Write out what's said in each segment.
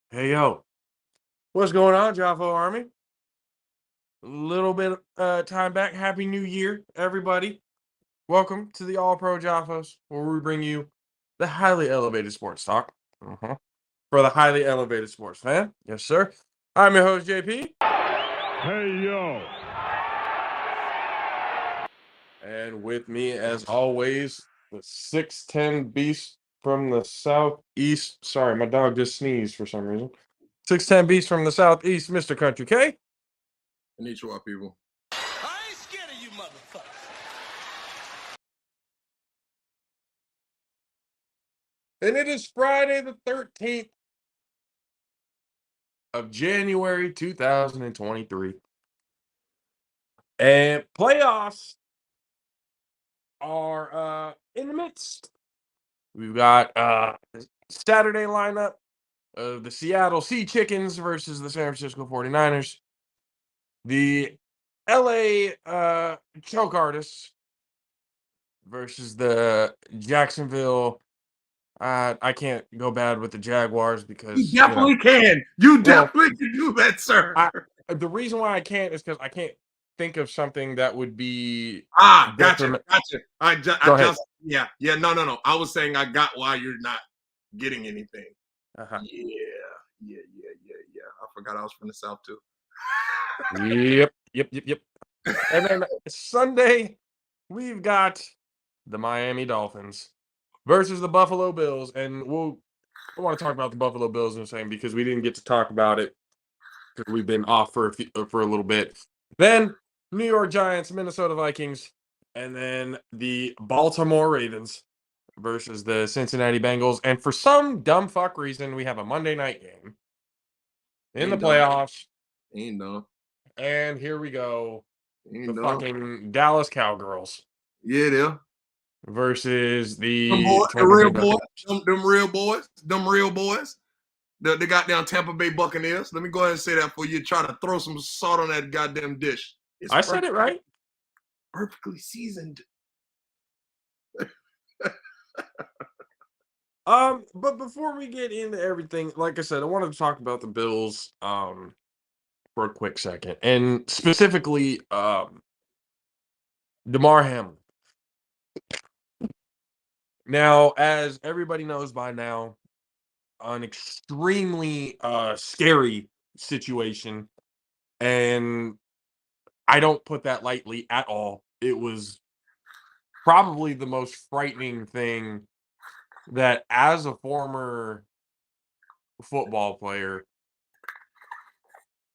Hey yo, what's going on, Jaffo Army? A little bit time back. Happy New Year, everybody. Welcome to the All Pro Jaffos, where we bring you the highly elevated sports talk for the highly elevated sports fan. Yes, sir. I'm your host, JP. Hey, yo. And with me, as always, the 6'10 beast from the southeast. Sorry, my dog just sneezed for some reason. 6'10 beast from the southeast, Mr. Country K. Konnichiwa, people. I ain't scared of you motherfuckers. And it is Friday the 13th of January 2023. And playoffs are in the midst. We've got Saturday lineup of the Seattle Sea Chickens versus the San Francisco 49ers. The LA Choke Artists versus the Jacksonville. I can't go bad with the Jaguars because You definitely can. You definitely can do that, sir. The reason why I can't is because I can't think of something that would be Gotcha. detriment. Go ahead. No. I was saying I got why you're not getting anything. Uh-huh. Yeah. I forgot I was from the South too. Yep. And then Sunday, we've got the Miami Dolphins versus the Buffalo Bills, and I want to talk about the Buffalo Bills in a second because we didn't get to talk about it because we've been off for a little bit. Then New York Giants, Minnesota Vikings, and then the Baltimore Ravens versus the Cincinnati Bengals. And for some dumb fuck reason, we have a Monday night game in the playoffs. Ain't no. And here we go. Ain't The no. fucking Dallas Cowgirls Yeah, there. versus the Them real boys. Them real boys. The goddamn Tampa Bay Buccaneers. Let me go ahead and say that for you. Try to throw some salt on that goddamn dish. I said it right. Perfectly seasoned. But before we get into everything, like I said, I wanted to talk about the Bills for a quick second. And specifically DeMar Hamlin. Now, as everybody knows by now, an extremely scary situation. And I don't put that lightly at all. It was probably the most frightening thing that, as a former football player,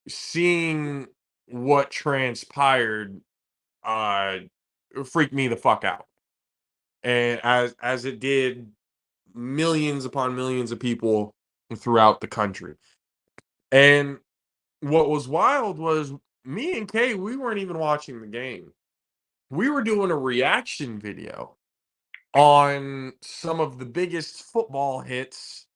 seeing what transpired freaked me the fuck out. And as it did millions upon millions of people throughout the country. And what was wild was me and Kay, we weren't even watching the game. We were doing a reaction video on some of the biggest football hits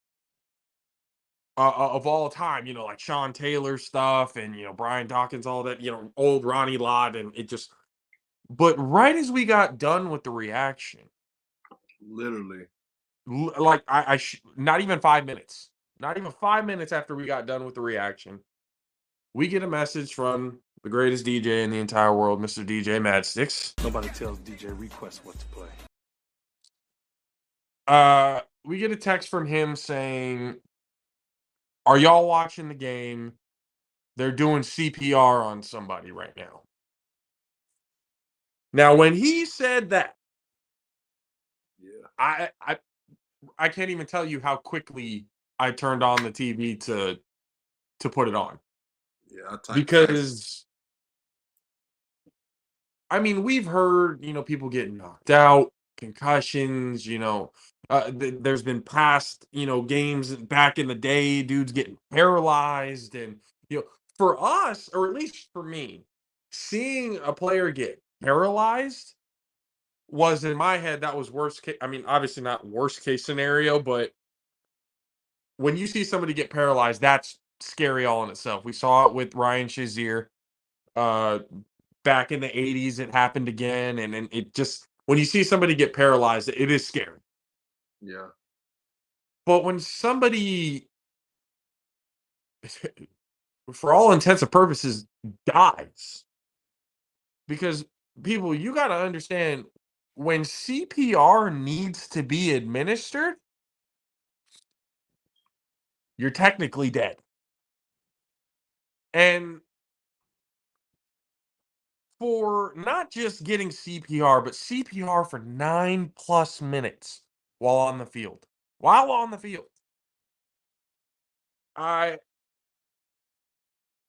of all time, like Sean Taylor stuff and, Brian Dawkins, all that, old Ronnie Lott. And it just, but right as we got done with the reaction, Literally. like not even 5 minutes, not even 5 minutes after we got done with the reaction, we get a message from the greatest DJ in the entire world, Mr. DJ Madsticks. Nobody tells DJ Request what to play. We get a text from him saying, "Are y'all watching the game? They're doing CPR on somebody right now." Now, when he said that, Yeah. I can't even tell you how quickly I turned on the TV to put it on. Yeah, Because I mean, we've heard, people getting knocked out, concussions, there's been past, games back in the day, dudes getting paralyzed. And, for us, or at least for me, seeing a player get paralyzed was, in my head, that was worst case. I mean, obviously not worst case scenario, but when you see somebody get paralyzed, that's scary all in itself. We saw it with Ryan Shazier. Back in the 80s, it happened again. And it just, when you see somebody get paralyzed, it is scary. Yeah. But when somebody for all intents and purposes, dies. Because people, you got to understand when CPR needs to be administered, you're technically dead. And for not just getting CPR, but CPR for 9+ minutes while on the field. While on the field. I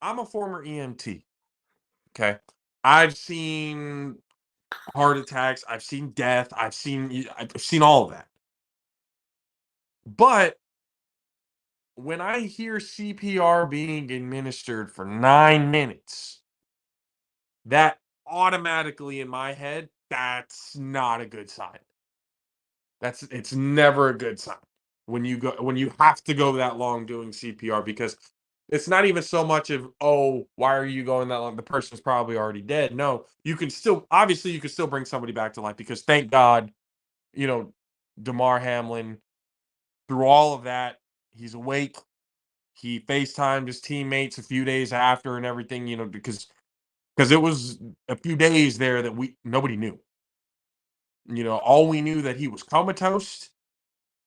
I'm a former EMT. Okay. I've seen heart attacks, I've seen death, I've seen all of that. But when I hear CPR being administered for 9 minutes, that automatically in my head, that's not a good sign. It's never a good sign when you have to go that long doing CPR, because it's not even so much of, oh, why are you going that long? The person's probably already dead. No, you can still, obviously you can still bring somebody back to life, because thank God, you know, Damar Hamlin, through all of that, he's awake. He FaceTimed his teammates a few days after and everything, because it was a few days there that nobody knew. All we knew that he was comatose.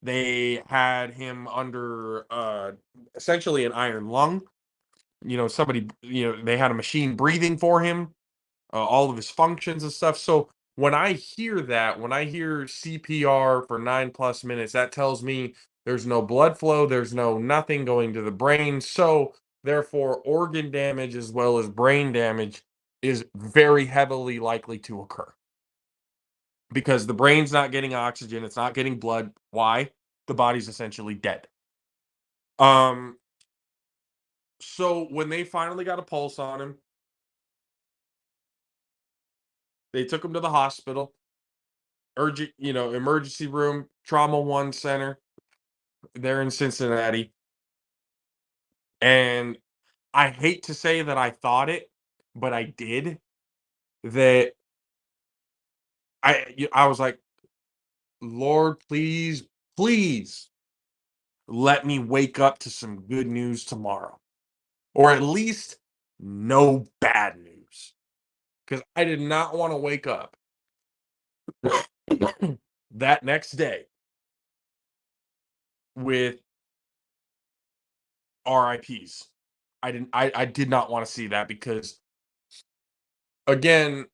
They had him under essentially an iron lung. They had a machine breathing for him, all of his functions and stuff. So when I hear that, when I hear CPR for 9+ minutes, that tells me there's no blood flow, there's no nothing going to the brain. So therefore, organ damage as well as brain damage is very heavily likely to occur, because the brain's not getting oxygen, it's not getting blood. Why? The body's essentially dead. Um, so when they finally got a pulse on him, they took him to the hospital, urgent, emergency room, trauma one center there in Cincinnati. And I hate to say that I thought it, but I did. That I was like, Lord, please, please let me wake up to some good news tomorrow, or at least no bad news, because I did not want to wake up that next day with RIPs. I did not want to see that, because again,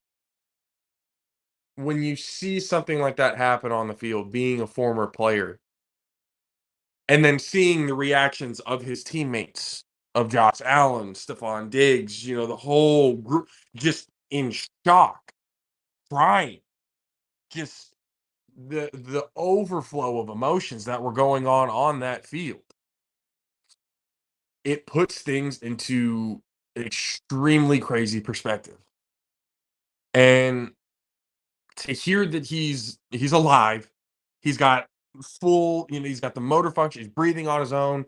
when you see something like that happen on the field, being a former player, and then seeing the reactions of his teammates, of Josh Allen, Stephon Diggs, the whole group just in shock, crying, just the overflow of emotions that were going on that field. It puts things into extremely crazy perspective. And to hear that he's alive, he's got full, he's got the motor function, he's breathing on his own,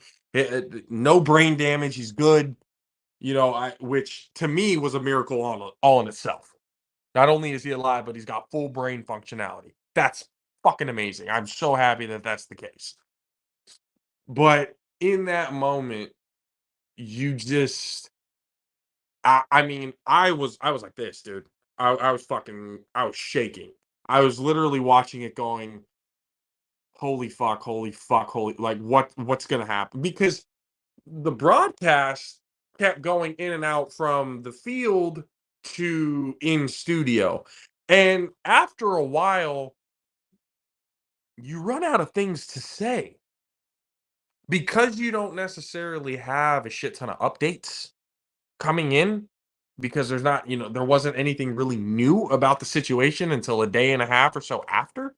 no brain damage, he's good, which to me was a miracle all in itself. Not only is he alive, but he's got full brain functionality. That's fucking amazing. I'm so happy that that's the case. But in that moment, you just, I mean, I was like this, dude. I was shaking. I was literally watching it going, holy fuck, holy fuck, holy, like what's gonna happen? Because the broadcast kept going in and out from the field to in studio. And after a while, you run out of things to say, because you don't necessarily have a shit ton of updates coming in, because there wasn't anything really new about the situation until a day and a half or so after.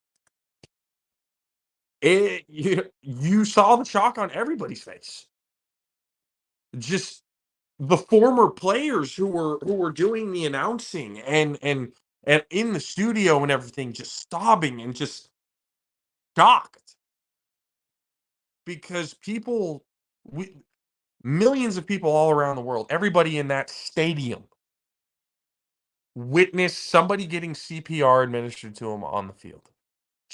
You saw the shock on everybody's face. Just the former players who were doing the announcing and in the studio and everything, just sobbing and just shocked, because we millions of people all around the world, everybody in that stadium witnessed somebody getting CPR administered to them on the field.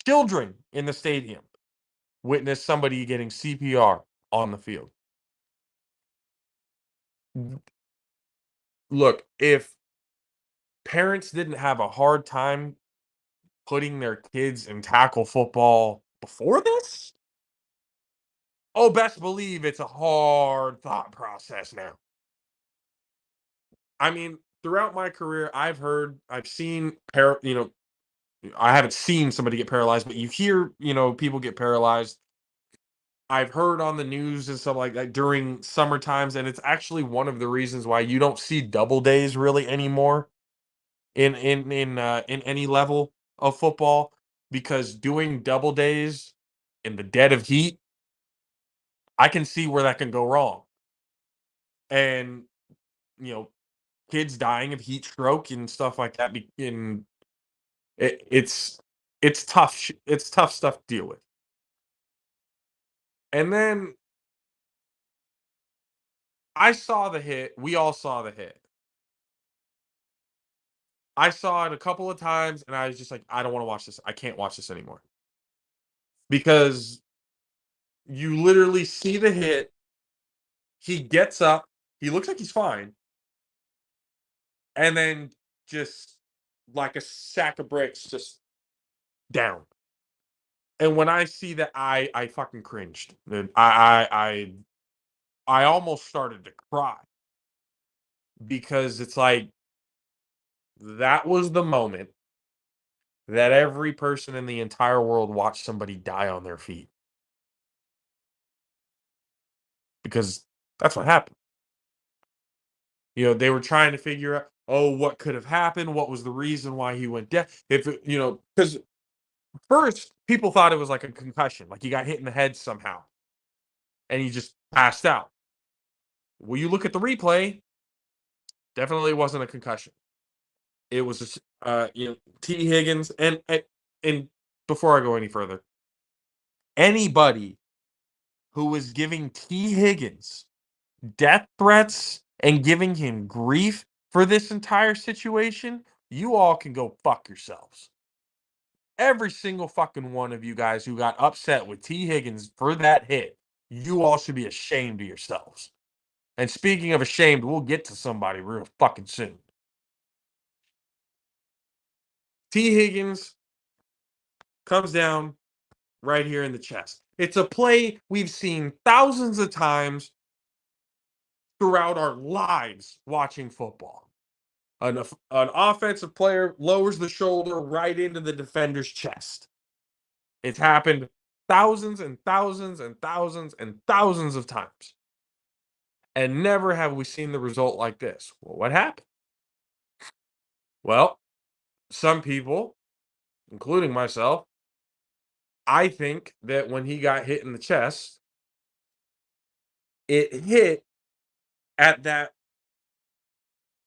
Children in the stadium witnessed somebody getting CPR on the field. Look, if parents didn't have a hard time putting their kids in tackle football before this, oh, best believe it's a hard thought process now. I mean, throughout my career, I've seen, I haven't seen somebody get paralyzed, but you hear, people get paralyzed. I've heard on the news and stuff like that during summer times, and it's actually one of the reasons why you don't see double days really anymore in any level of football, because doing double days in the dead of heat, I can see where that can go wrong. And, you know, kids dying of heat stroke and stuff like that, it's it's tough stuff to deal with. And then I saw the hit. We all saw the hit. I saw it a couple of times and I was just like, I don't want to watch this. I can't watch this anymore. Because you literally see the hit. He gets up. He looks like he's fine. And then just like a sack of bricks, just down. And when I see that, I fucking cringed. And I almost started to cry because it's like that was the moment that every person in the entire world watched somebody die on their feet, because that's what happened. They were trying to figure out, oh, what could have happened? What was the reason why he went dead? Because first people thought it was like a concussion, like he got hit in the head somehow and he just passed out. Well, you look at the replay, definitely wasn't a concussion. It was just, T. Higgins, and before I go any further, anybody who was giving T. Higgins death threats and giving him grief for this entire situation, you all can go fuck yourselves. Every single fucking one of you guys who got upset with T. Higgins for that hit, you all should be ashamed of yourselves. And speaking of ashamed, we'll get to somebody real fucking soon. T. Higgins comes down right here in the chest. It's a play we've seen thousands of times throughout our lives watching football. An offensive player lowers the shoulder right into the defender's chest. It's happened thousands and thousands and thousands and thousands of times. And never have we seen the result like this. Well, what happened? Well, some people, including myself, I think that when he got hit in the chest, it hit at that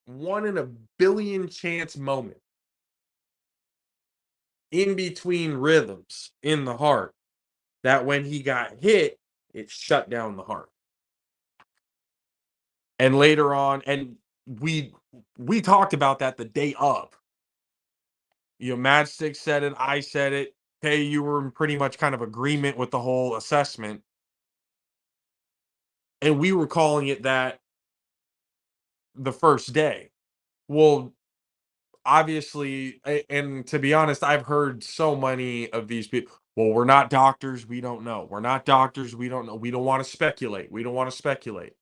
1 in a billion chance moment in between rhythms in the heart, that when he got hit, it shut down the heart. And later on, and we talked about that the day of. Matchstick said it, I said it. Hey, you were in pretty much kind of agreement with the whole assessment. And we were calling it that the first day. Well, obviously, and to be honest, I've heard so many of these people. Well, we're not doctors, we don't know. We're not doctors, we don't know. We don't want to speculate. We don't want to speculate.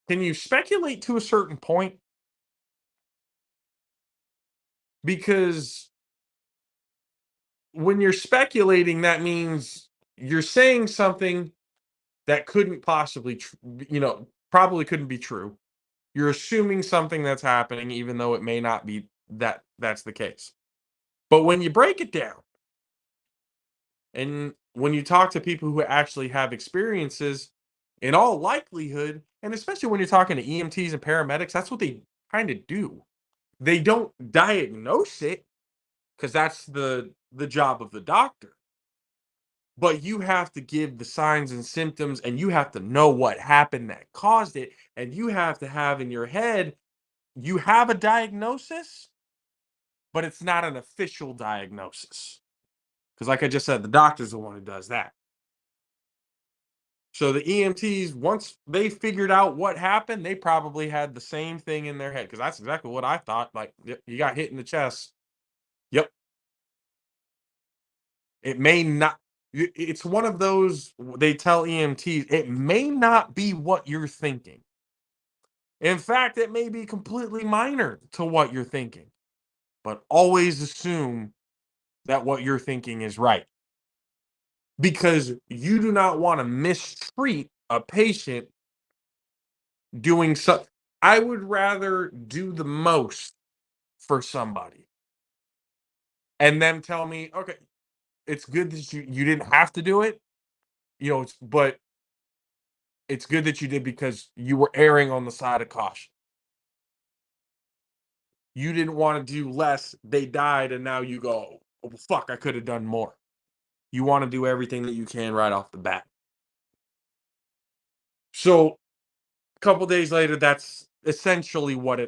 Can you speculate to a certain point? Because when you're speculating, that means you're saying something that couldn't possibly, probably couldn't be true. You're assuming something that's happening, even though it may not be that's the case. But when you break it down, and when you talk to people who actually have experiences, in all likelihood, and especially when you're talking to EMTs and paramedics, that's what they kind of do. They don't diagnose it, because that's the job of the doctor. But you have to give the signs and symptoms, and you have to know what happened that caused it, and you have to have in your head, you have a diagnosis, but it's not an official diagnosis. Because like I just said, the doctor's the one who does that. So the EMTs, once they figured out what happened, they probably had the same thing in their head because that's exactly what I thought. Like, "Yep, you got hit in the chest. Yep. It may not. It's one of those. They tell EMTs it may not be what you're thinking. In fact, it may be completely minor to what you're thinking, but always assume that what you're thinking is right because you do not want to mistreat a patient doing so. I would rather do the most for somebody and them tell me, okay, it's good that you didn't have to do it, but it's good that you did because you were erring on the side of caution. You didn't want to do less. They died, and now you go, oh, fuck, I could have done more. You want to do everything that you can right off the bat. So a couple days later, that's essentially what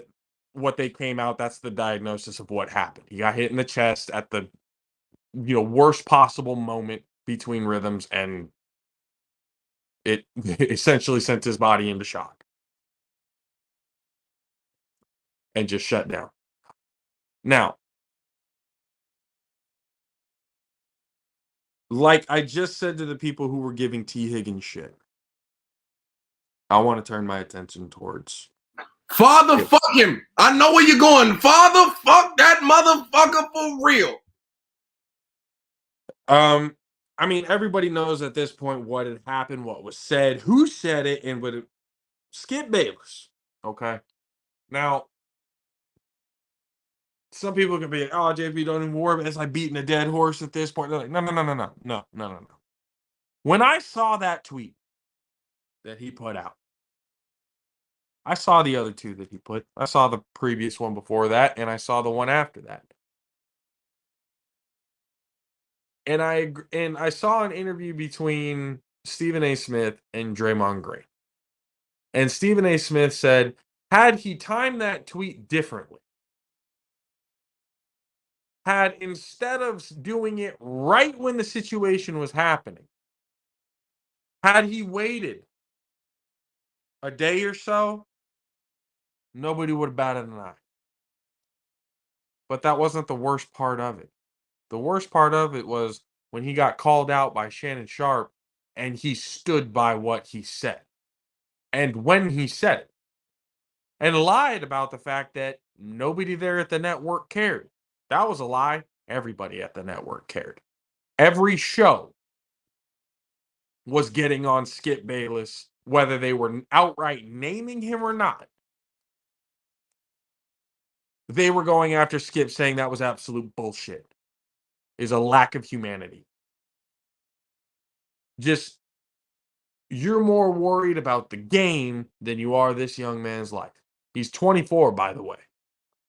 they came out. That's the diagnosis of what happened. He got hit in the chest at the worst possible moment between rhythms, and it essentially sent his body into shock and just shut down. Now, like I just said to the people who were giving T. Higgins shit, I want to turn my attention towards Father, fuck him. I know where you're going. Father, fuck that motherfucker for real. I mean, everybody knows at this point what had happened, what was said, who said it, and what Skip Bayless. Okay. Now, some people can be like, oh, JP, don't even worry about it. It's like beating a dead horse at this point. They're like, no. When I saw that tweet that he put out, I saw the other two that he put. I saw the previous one before that, and I saw the one after that. And I saw an interview between Stephen A. Smith and Draymond Green. And Stephen A. Smith said, had he timed that tweet differently, had instead of doing it right when the situation was happening, had he waited a day or so, nobody would have batted an eye. But that wasn't the worst part of it. The worst part of it was when he got called out by Shannon Sharp and he stood by what he said. And when he said it. And lied about the fact that nobody there at the network cared. That was a lie. Everybody at the network cared. Every show was getting on Skip Bayless, whether they were outright naming him or not. They were going after Skip, saying that was absolute bullshit. Is a lack of humanity. Just, you're more worried about the game than you are this young man's life. He's 24, by the way.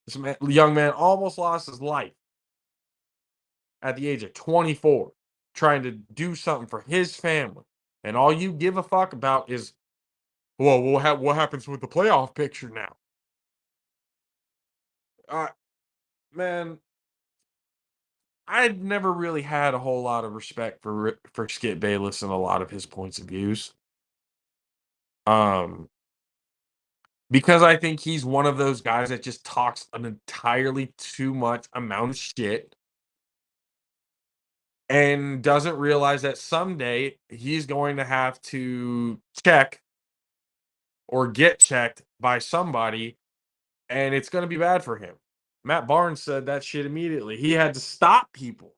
This young man almost lost his life at the age of 24, trying to do something for his family. And all you give a fuck about is, well, what happens with the playoff picture now? Man, I'd never really had a whole lot of respect for Skip Bayless and a lot of his points of views. Because I think he's one of those guys that just talks an entirely too much amount of shit and doesn't realize that someday he's going to have to check or get checked by somebody, and it's going to be bad for him. Matt Barnes said that shit immediately. He had to stop people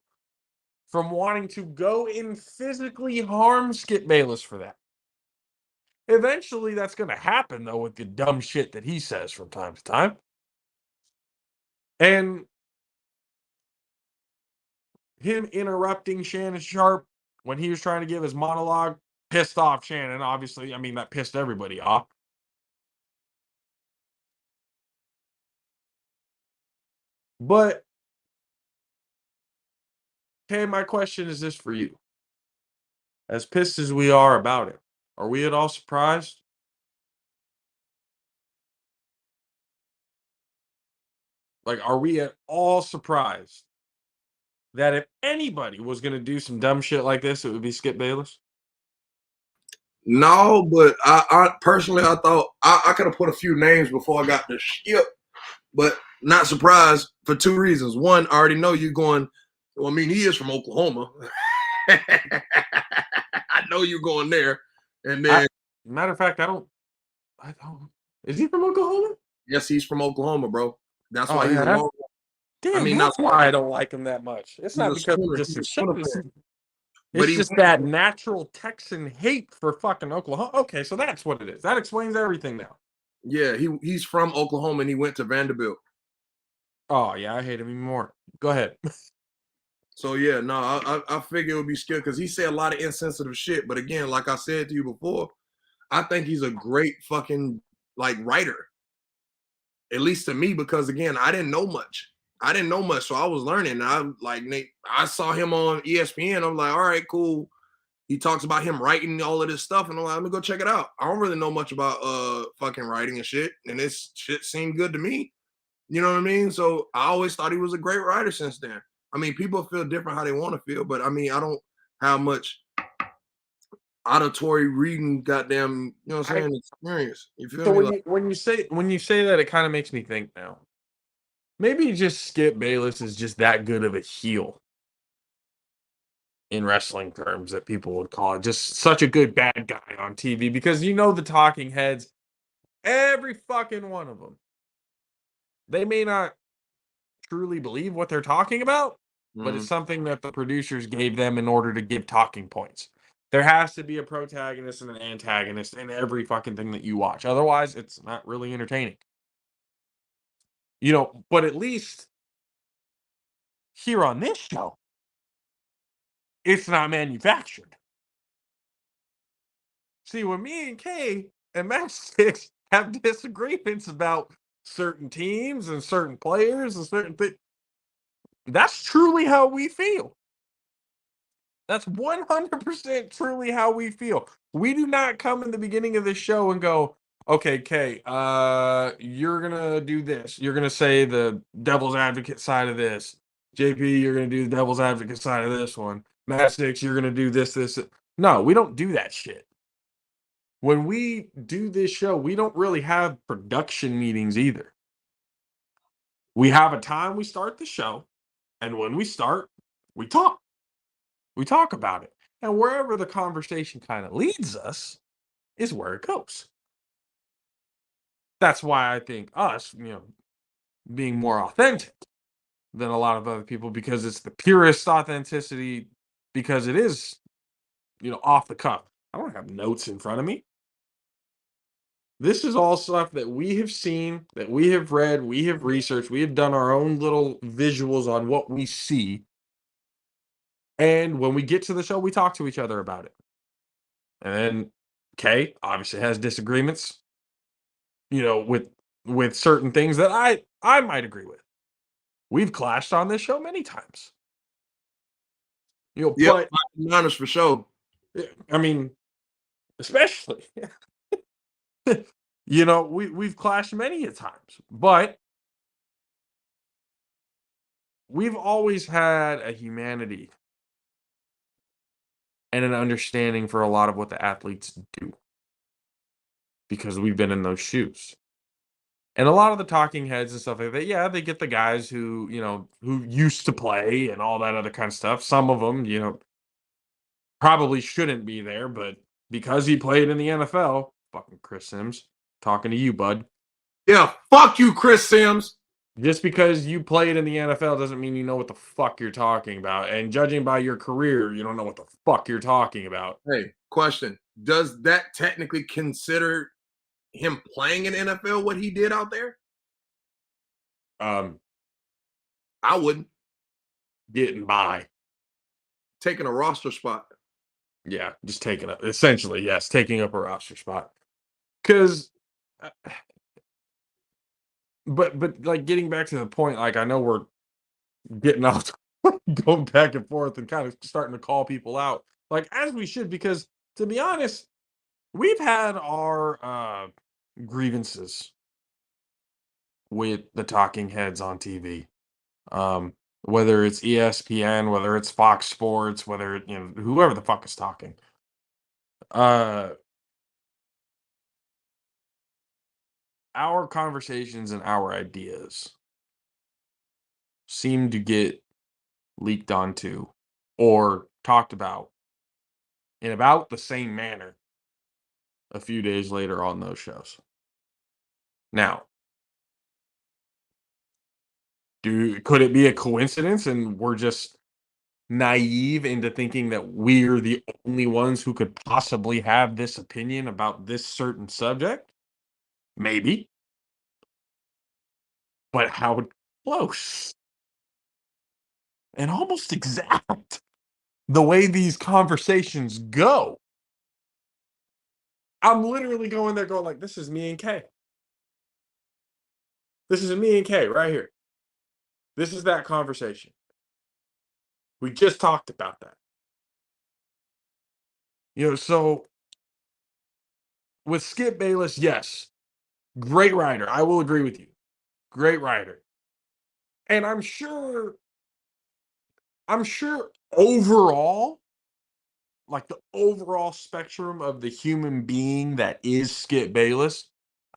from wanting to go and physically harm Skip Bayless for that. Eventually, that's going to happen, though, with the dumb shit that he says from time to time. And him interrupting Shannon Sharp when he was trying to give his monologue pissed off Shannon, obviously. I mean, that pissed everybody off. But, okay, my question is this for you. As pissed as we are about it, are we at all surprised? Like, are we at all surprised that if anybody was going to do some dumb shit like this, it would be Skip Bayless? No, but I personally I thought I could have put a few names before I got the ship, but not surprised for two reasons. One, I already know you going. Well, I mean, he is from Oklahoma. I know you're going there, and then Matter of fact, I don't. Is he from Oklahoma? yes, he's from Oklahoma, bro. That's Oh why he's a yeah. long. I Damn, mean, now that's why I don't like him that much. It's he's not a because of schooner. just He's a his shit. schooner fan, but It's he just that natural Texan hate for fucking Oklahoma. Okay, so that's what it is. That explains everything now. yeah he's from Oklahoma and he went to Vanderbilt. Oh yeah, I hate him even more. Go ahead. So yeah, no, I figure it would be skilled because he said a lot of insensitive shit. But again, like I said to you before, I think he's a great fucking like writer. At least to me, because again, I didn't know much. I didn't know much, so I was learning. And I like Nate. I saw him on ESPN. I'm like, all right, cool. He talks about him writing all of this stuff, and I'm like, let me go check it out. I don't really know much about fucking writing and shit, and this shit seemed good to me. You know what I mean? So I always thought he was a great writer since then. I mean, people feel different how they want to feel, but I mean, I don't have much auditory reading, goddamn, you know what I'm I saying, experience. You feel so me? Like, when you say that, it kind of makes me think now. Maybe just Skip Bayless is just that good of a heel in wrestling terms that people would call it. Just such a good bad guy on TV because you know the talking heads, every fucking one of them. They may not truly believe what they're talking about, but it's mhm. something that the producers gave them in order to give talking points. There has to be a protagonist and an antagonist in every fucking thing that you watch. Otherwise, it's not really entertaining. You know, but at least here on this show, it's not manufactured. See, when me and Kay and Match Six have disagreements about certain teams and certain players and certain things, that's truly how we feel. That's 100% truly how we feel. We do not come in the beginning of the show and go, okay, Kay, you're gonna do this. You're gonna say the devil's advocate side of this. JP, you're gonna do the devil's advocate side of this one. Matt Six, you're gonna do this. No, we don't do that shit. When we do this show, we don't really have production meetings either. We have a time we start the show, and when we start, we talk. We talk about it. And wherever the conversation kind of leads us is where it goes. That's why I think us, being more authentic than a lot of other people because it's the purest authenticity because it is, off the cuff. I don't have notes in front of me. This is all stuff that we have seen, that we have read, we have researched, we have done our own little visuals on what we see. And when we get to the show, we talk to each other about it. And then Kay obviously has disagreements, with certain things that I might agree with. We've clashed on this show many times. Yep, But honest for sure. I mean, especially, we've clashed many a times, but we've always had a humanity and an understanding for a lot of what the athletes do because we've been in those shoes. And a lot of the talking heads and stuff like that, yeah, they get the guys who used to play and all that other kind of stuff. Some of them, probably shouldn't be there, but because he played in the NFL, fucking Chris Sims, talking to you, bud. Yeah, fuck you, Chris Sims. Just because you played in the NFL doesn't mean you know what the fuck you're talking about. And judging by your career, you don't know what the fuck you're talking about. Hey, question. Does that technically consider him playing in NFL what he did out there? Um, I wouldn't. Getting by. Taking a roster spot. Yeah, just taking up essentially, yes, taking up a roster spot. Because but like getting back to the point, like I know we're getting off going back and forth and kind of starting to call people out. Like as we should, because to be honest, we've had our grievances with the talking heads on TV. Whether it's ESPN, whether it's Fox Sports, whether whoever the fuck is talking. our conversations and our ideas seem to get leaked onto or talked about in about the same manner a few days later on those shows. Now, could it be a coincidence and we're just naive into thinking that we're the only ones who could possibly have this opinion about this certain subject? Maybe. But how close and almost exact the way these conversations go. I'm literally going there going like, this is me and Kay. This is me and Kay right here. This is that conversation. We just talked about that. So with Skip Bayless, yes, great writer. I will agree with you. Great writer. And I'm sure overall, like the overall spectrum of the human being that is Skip Bayless,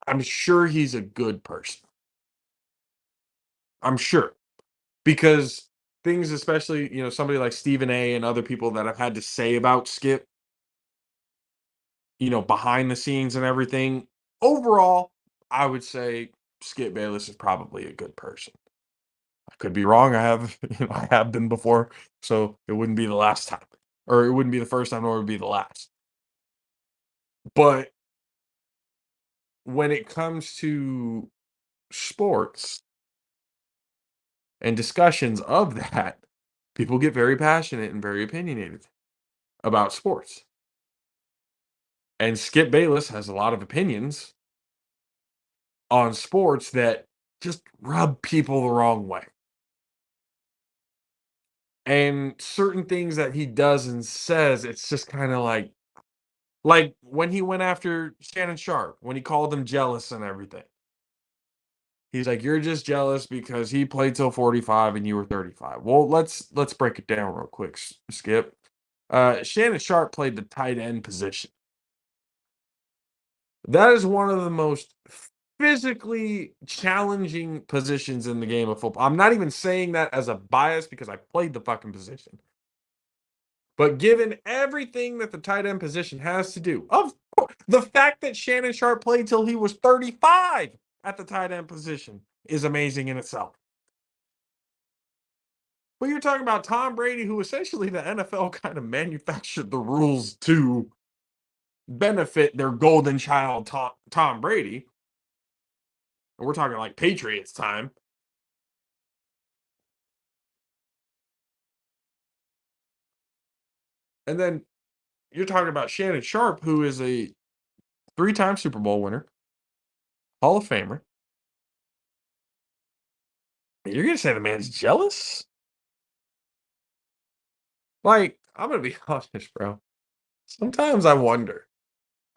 I'm sure he's a good person. I'm sure. Because things, especially, somebody like Stephen A and other people that have had to say about Skip, behind the scenes and everything, overall, I would say Skip Bayless is probably a good person. I could be wrong. I have, I have been before, so it wouldn't be the last time, or it wouldn't be the first time, nor would it be the last. But when it comes to sports and discussions of that, people get very passionate and very opinionated about sports. And Skip Bayless has a lot of opinions on sports that just rub people the wrong way. And certain things that he does and says, it's just kind of like when he went after Shannon Sharp, when he called him jealous and everything. He's like, you're just jealous because he played till 45 and you were 35. Well, let's break it down real quick, Skip. Shannon Sharp played the tight end position. That is one of the most physically challenging positions in the game of football. I'm not even saying that as a bias because I played the fucking position. But given everything that the tight end position has to do, of course, the fact that Shannon Sharp played till he was 35 at the tight end position is amazing in itself. But you're talking about Tom Brady, who essentially the NFL kind of manufactured the rules to benefit their golden child, Tom Brady. And we're talking like Patriots time. And then you're talking about Shannon Sharp, who is a 3-time Super Bowl winner, Hall of Famer. You're going to say the man's jealous? Like, I'm going to be honest, bro. Sometimes I wonder,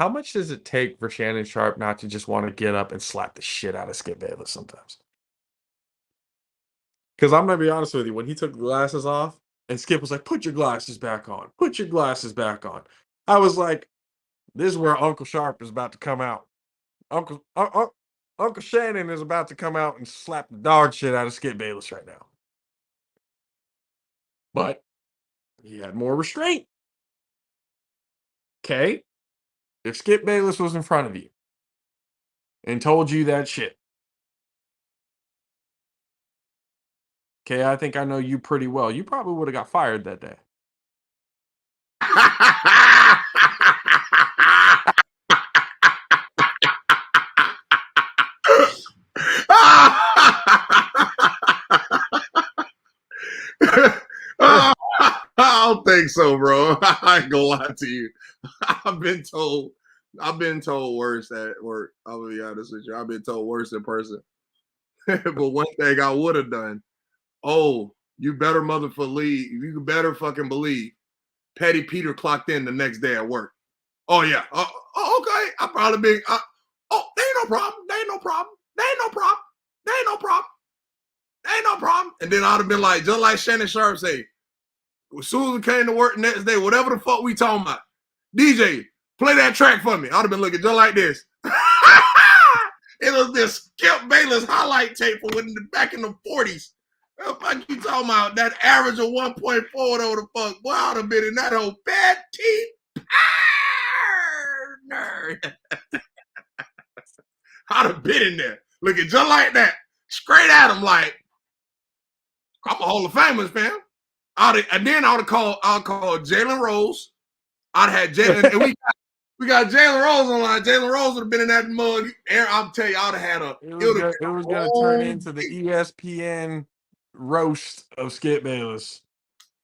how much does it take for Shannon Sharp not to just want to get up and slap the shit out of Skip Bayless sometimes? Because I'm going to be honest with you, when he took the glasses off and Skip was like, put your glasses back on, put your glasses back on. I was like, this is where Uncle Sharp is about to come out. Uncle Shannon is about to come out and slap the dog shit out of Skip Bayless right now. But he had more restraint. Okay? If Skip Bayless was in front of you and told you that shit, okay, I think I know you pretty well. You probably would have got fired that day. I don't think so, bro. I ain't gonna lie to you. I've been told worse at work. I'm gonna be honest with you. I've been told worse in person. But one thing I would have done, you better you better fucking believe Petty Peter clocked in the next day at work. Oh yeah. Okay. I probably been they ain't no problem. They ain't no problem. They ain't no problem. They ain't no problem. They ain't no problem. And then I'd have been like, just like Shannon Sharp say, as soon as we came to work the next day, whatever the fuck we talking about, DJ, play that track for me. I'd have been looking just like this. In the was this Skip Bayless highlight tape from back in the 40s. What the fuck you talking about? That average of 1.4 over the fuck. Boy, I would have been in that whole bad teeth partner. I'd have been in there. Looking just like that. Straight at him like, I'm a Hall of Famers, fam. And then I'll call Jalen Rose. I'd have had Jalen, and we got Jalen Rose online. Jalen Rose would have been in that mug. I'll tell you, I'd have had a. It was gonna turn into the ESPN roast of Skip Bayless.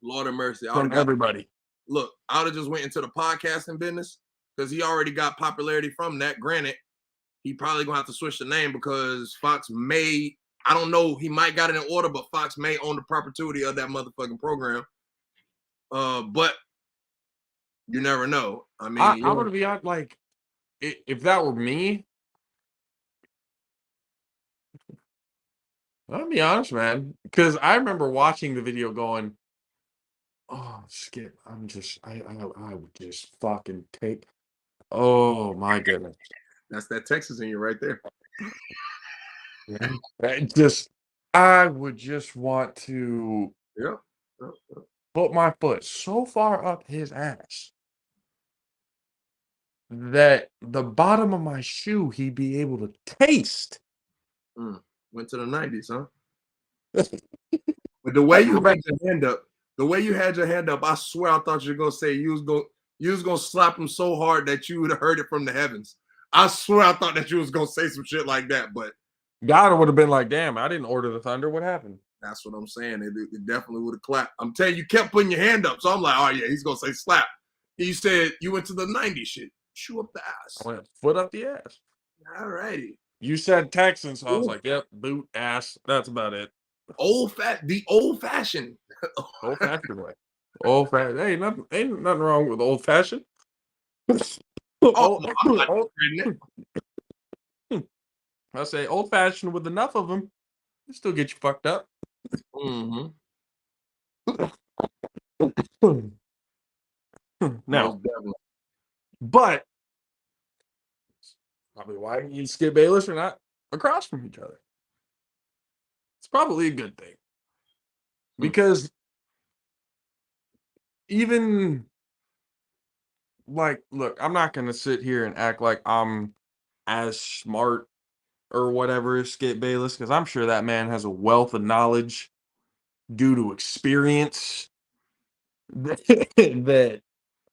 Lord of mercy. From everybody. Look, I would have just went into the podcasting business because he already got popularity from that. Granted, he probably gonna have to switch the name because Fox may, I don't know, he might got it in order, but Fox may own the perpetuity of that motherfucking program. But you never know. I mean, I'm gonna be honest, like, if that were me, I'll be honest, man, because I remember watching the video going, "Oh, Skip, I would just fucking take." Oh my goodness, that's that Texas in you right there. I would just want to Yeah. put my foot so far up his ass that the bottom of my shoe he'd be able to taste. Went to the 90s, huh? But the way you had your hand up, I swear I thought you were gonna say you was gonna slap him so hard that you would have heard it from the heavens. I swear I thought that you was gonna say some shit like that, but God would have been like, "Damn, I didn't order the thunder. What happened?" that's what I'm saying. It definitely would have clapped. I'm telling you, kept putting your hand up, so I'm like, oh yeah, he's gonna say slap. He said you went to the 90s shit. Shoe up the ass. I went foot up the ass. All righty. You said Texan, so I was like, "Yep, boot ass." That's about it. The old fashioned. Old fashioned way. Old fashioned. Hey, ain't nothing wrong with old fashioned. Oh, I'm not defending it. I say old fashioned with enough of them, it still get you fucked up. Mm-hmm. Now, but probably why you and Skip Bayless are not across from each other. It's probably a good thing because even like, look, I'm not gonna sit here and act like I'm as smart or whatever as Skip Bayless because I'm sure that man has a wealth of knowledge due to experience that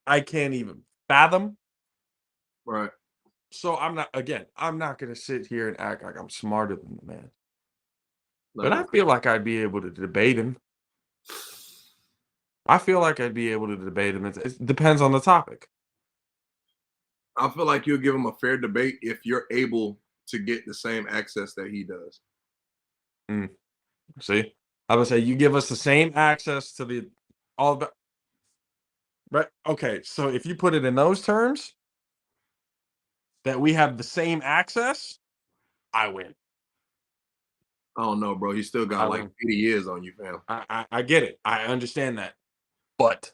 I can't even fathom. Right. So I'm not gonna sit here and act like I'm smarter than the man. But I feel like I'd be able to debate him. I feel like I'd be able to debate him. It depends on the topic. I feel like you'll give him a fair debate if you're able to get the same access that he does. See, I would say you give us the same access to all the. Right. Okay. So if you put it in those terms, that we have the same access, I win. I don't know, bro. You still got like 80 years on you, fam. I get it. I understand that. But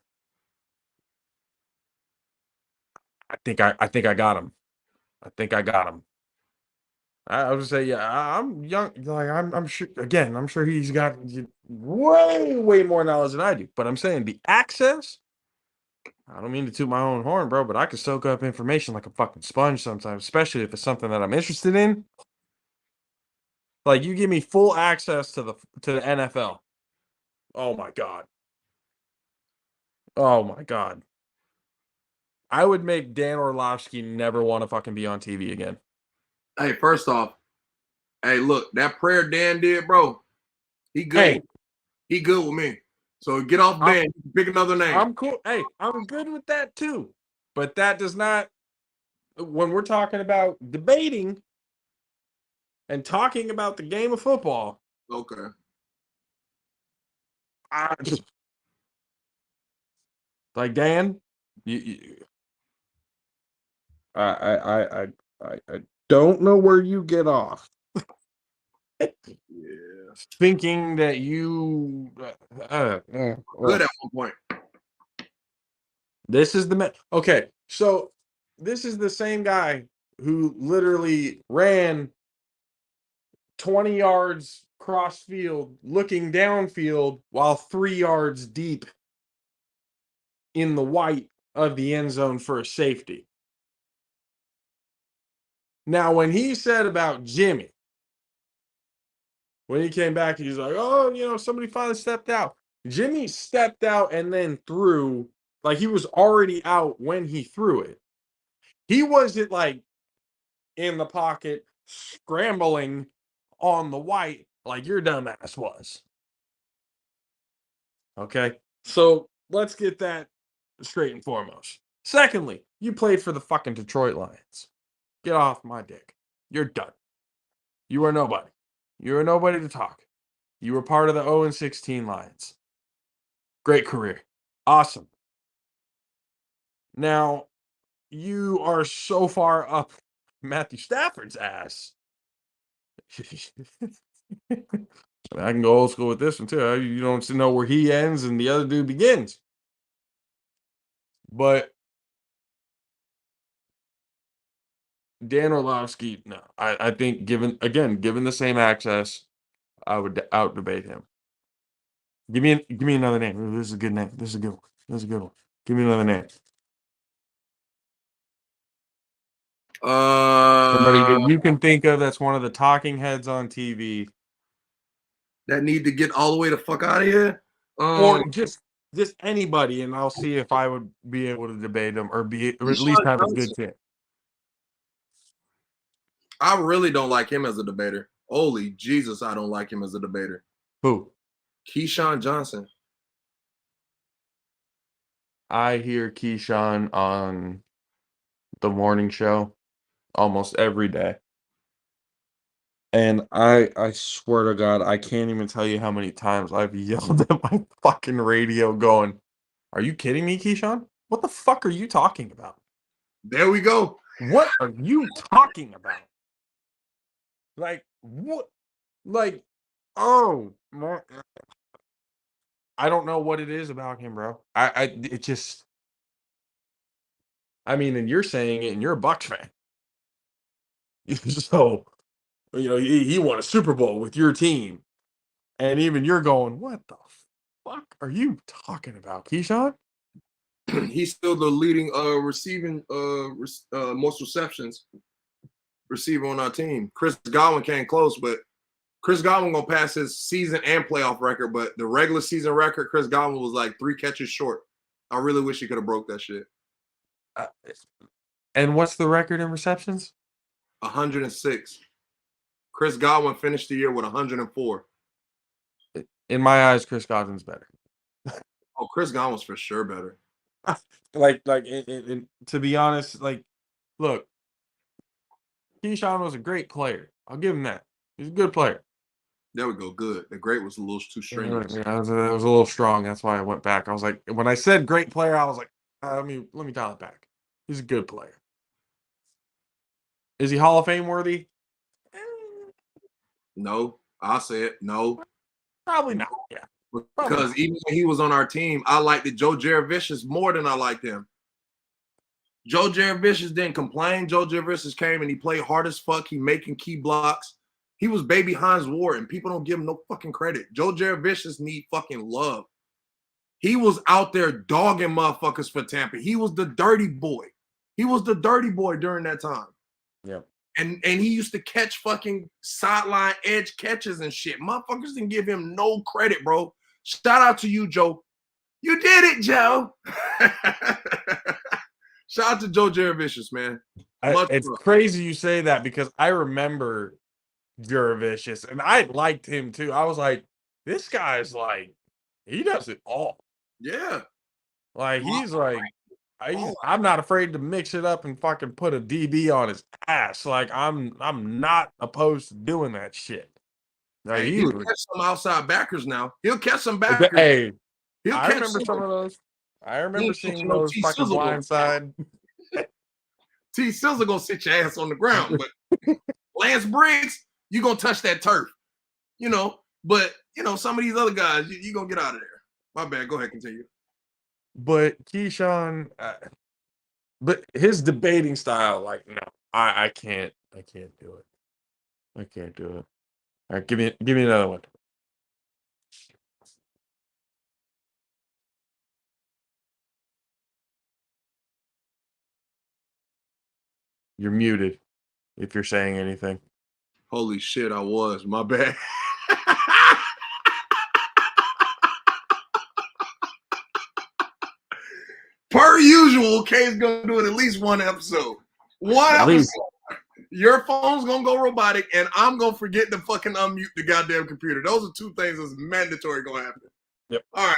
I think I got him. I think I got him. I would say, yeah, I'm young. Like I'm sure. Again, I'm sure he's got way more knowledge than I do. But I'm saying the access. I don't mean to toot my own horn, bro, but I can soak up information like a fucking sponge sometimes, especially if it's something that I'm interested in. Like you give me full access to the NFL. Oh my god. Oh my god. I would make Dan Orlovsky never want to fucking be on TV again. Hey, first off, hey, look, that prayer Dan did, bro. He good. Hey, he good with me. So get off Dan. Pick another name. I'm cool. Hey, I'm good with that too. But that does not. When we're talking about debating and talking about the game of football, okay. Like Dan, I don't know where you get off. Yeah. Thinking that you good at one point. This is the man. Okay, so this is the same guy who literally ran 20 yards cross field, looking downfield while 3 yards deep in the white of the end zone for a safety. Now, when he said about Jimmy, when he came back, he's like, oh, somebody finally stepped out. Jimmy stepped out and then threw, like he was already out when he threw it. He wasn't like in the pocket scrambling on the white like your dumbass was. Okay? So let's get that straight and foremost. Secondly, you played for the fucking Detroit Lions. Get off my dick. You're done. You are nobody. You are nobody to talk. You were part of the 0-16 Lions. Great career. Awesome. Now, you are so far up Matthew Stafford's ass. I can go old school with this one too. You don't know where he ends and the other dude begins. But Dan Orlovsky, no. I think given the same access, I would out debate him. Give me another name. This is a good name. This is a good one. This is a good one. Give me another name. Somebody that you can think of that's one of the talking heads on TV. That need to get all the way the fuck out of here. Or just anybody, and I'll see if I would be able to debate them or at least have a good chance. I really don't like him as a debater. Holy Jesus, I don't like him as a debater. Who? Keyshawn Johnson. I hear Keyshawn on the morning show almost every day. And I swear to God, I can't even tell you how many times I've yelled at my fucking radio going, "Are you kidding me, Keyshawn? What the fuck are you talking about? There we go. What are you talking about? Like, what? Like, oh, I don't know what it is about him, bro. It just, I mean, and you're saying it, and you're a Bucks fan. So, he won a Super Bowl with your team. And even you're going, what the fuck are you talking about, Keyshawn? He's still the leading receiving most receptions receiver on our team. Chris Godwin came close, but Chris Godwin gonna pass his season and playoff record. But the regular season record, Chris Godwin was like 3 catches short. I really wish he could have broke that shit. And what's the record in receptions? 106. Chris Godwin finished the year with 104. In my eyes, Chris Godwin's better. Oh, Chris Godwin's for sure better. To be honest, like, look, Keyshawn was a great player. I'll give him that. He's a good player. There we go. Good. The great was a little too strenuous. Yeah, it was a little strong. That's why I went back. I was like, when I said great player, I was like, let me dial it back. He's a good player. Is he Hall of Fame worthy? No, I'll say it. No. Probably not. Yeah. Because even when he was on our team, I liked Joe Jaravicious more than I liked him. Joe Jaravicious didn't complain. Joe Jaravicious came and he played hard as fuck. He making key blocks. He was baby Hines Ward, and people don't give him no fucking credit. Joe Jaravicious need fucking love. He was out there dogging motherfuckers for Tampa. He was the dirty boy. He was the dirty boy during that time. Yeah. And he used to catch fucking sideline edge catches and shit. Motherfuckers didn't give him no credit, bro. Shout out to you, Joe. You did it, Joe. Shout out to Joe Jaravicious, man. It's crazy you say that because I remember Jaravicious, and I liked him too. I was like, this guy's like, he does it all. Yeah. Like, he's like, I'm not afraid to mix it up and fucking put a DB on his ass. Like, I'm not opposed to doing that shit. Like, hey, he'll catch some outside backers now. He'll catch some backers. Hey, he'll I remember some of those. I remember seeing those fucking blindside. T. Sizzle gonna sit your ass on the ground, but Lance Briggs, you gonna touch that turf, But some of these other guys, you gonna get out of there. My bad. Go ahead, continue. But Keyshawn, but his debating style, like, no, I can't do it. I can't do it. All right, give me another one. You're muted if you're saying anything. Holy shit, I was. My bad. Per usual, K's gonna do it at least one episode. One At episode. least. Your phone's gonna go robotic, and I'm gonna forget to fucking unmute the goddamn computer. Those are two things that's mandatory gonna happen. Yep. All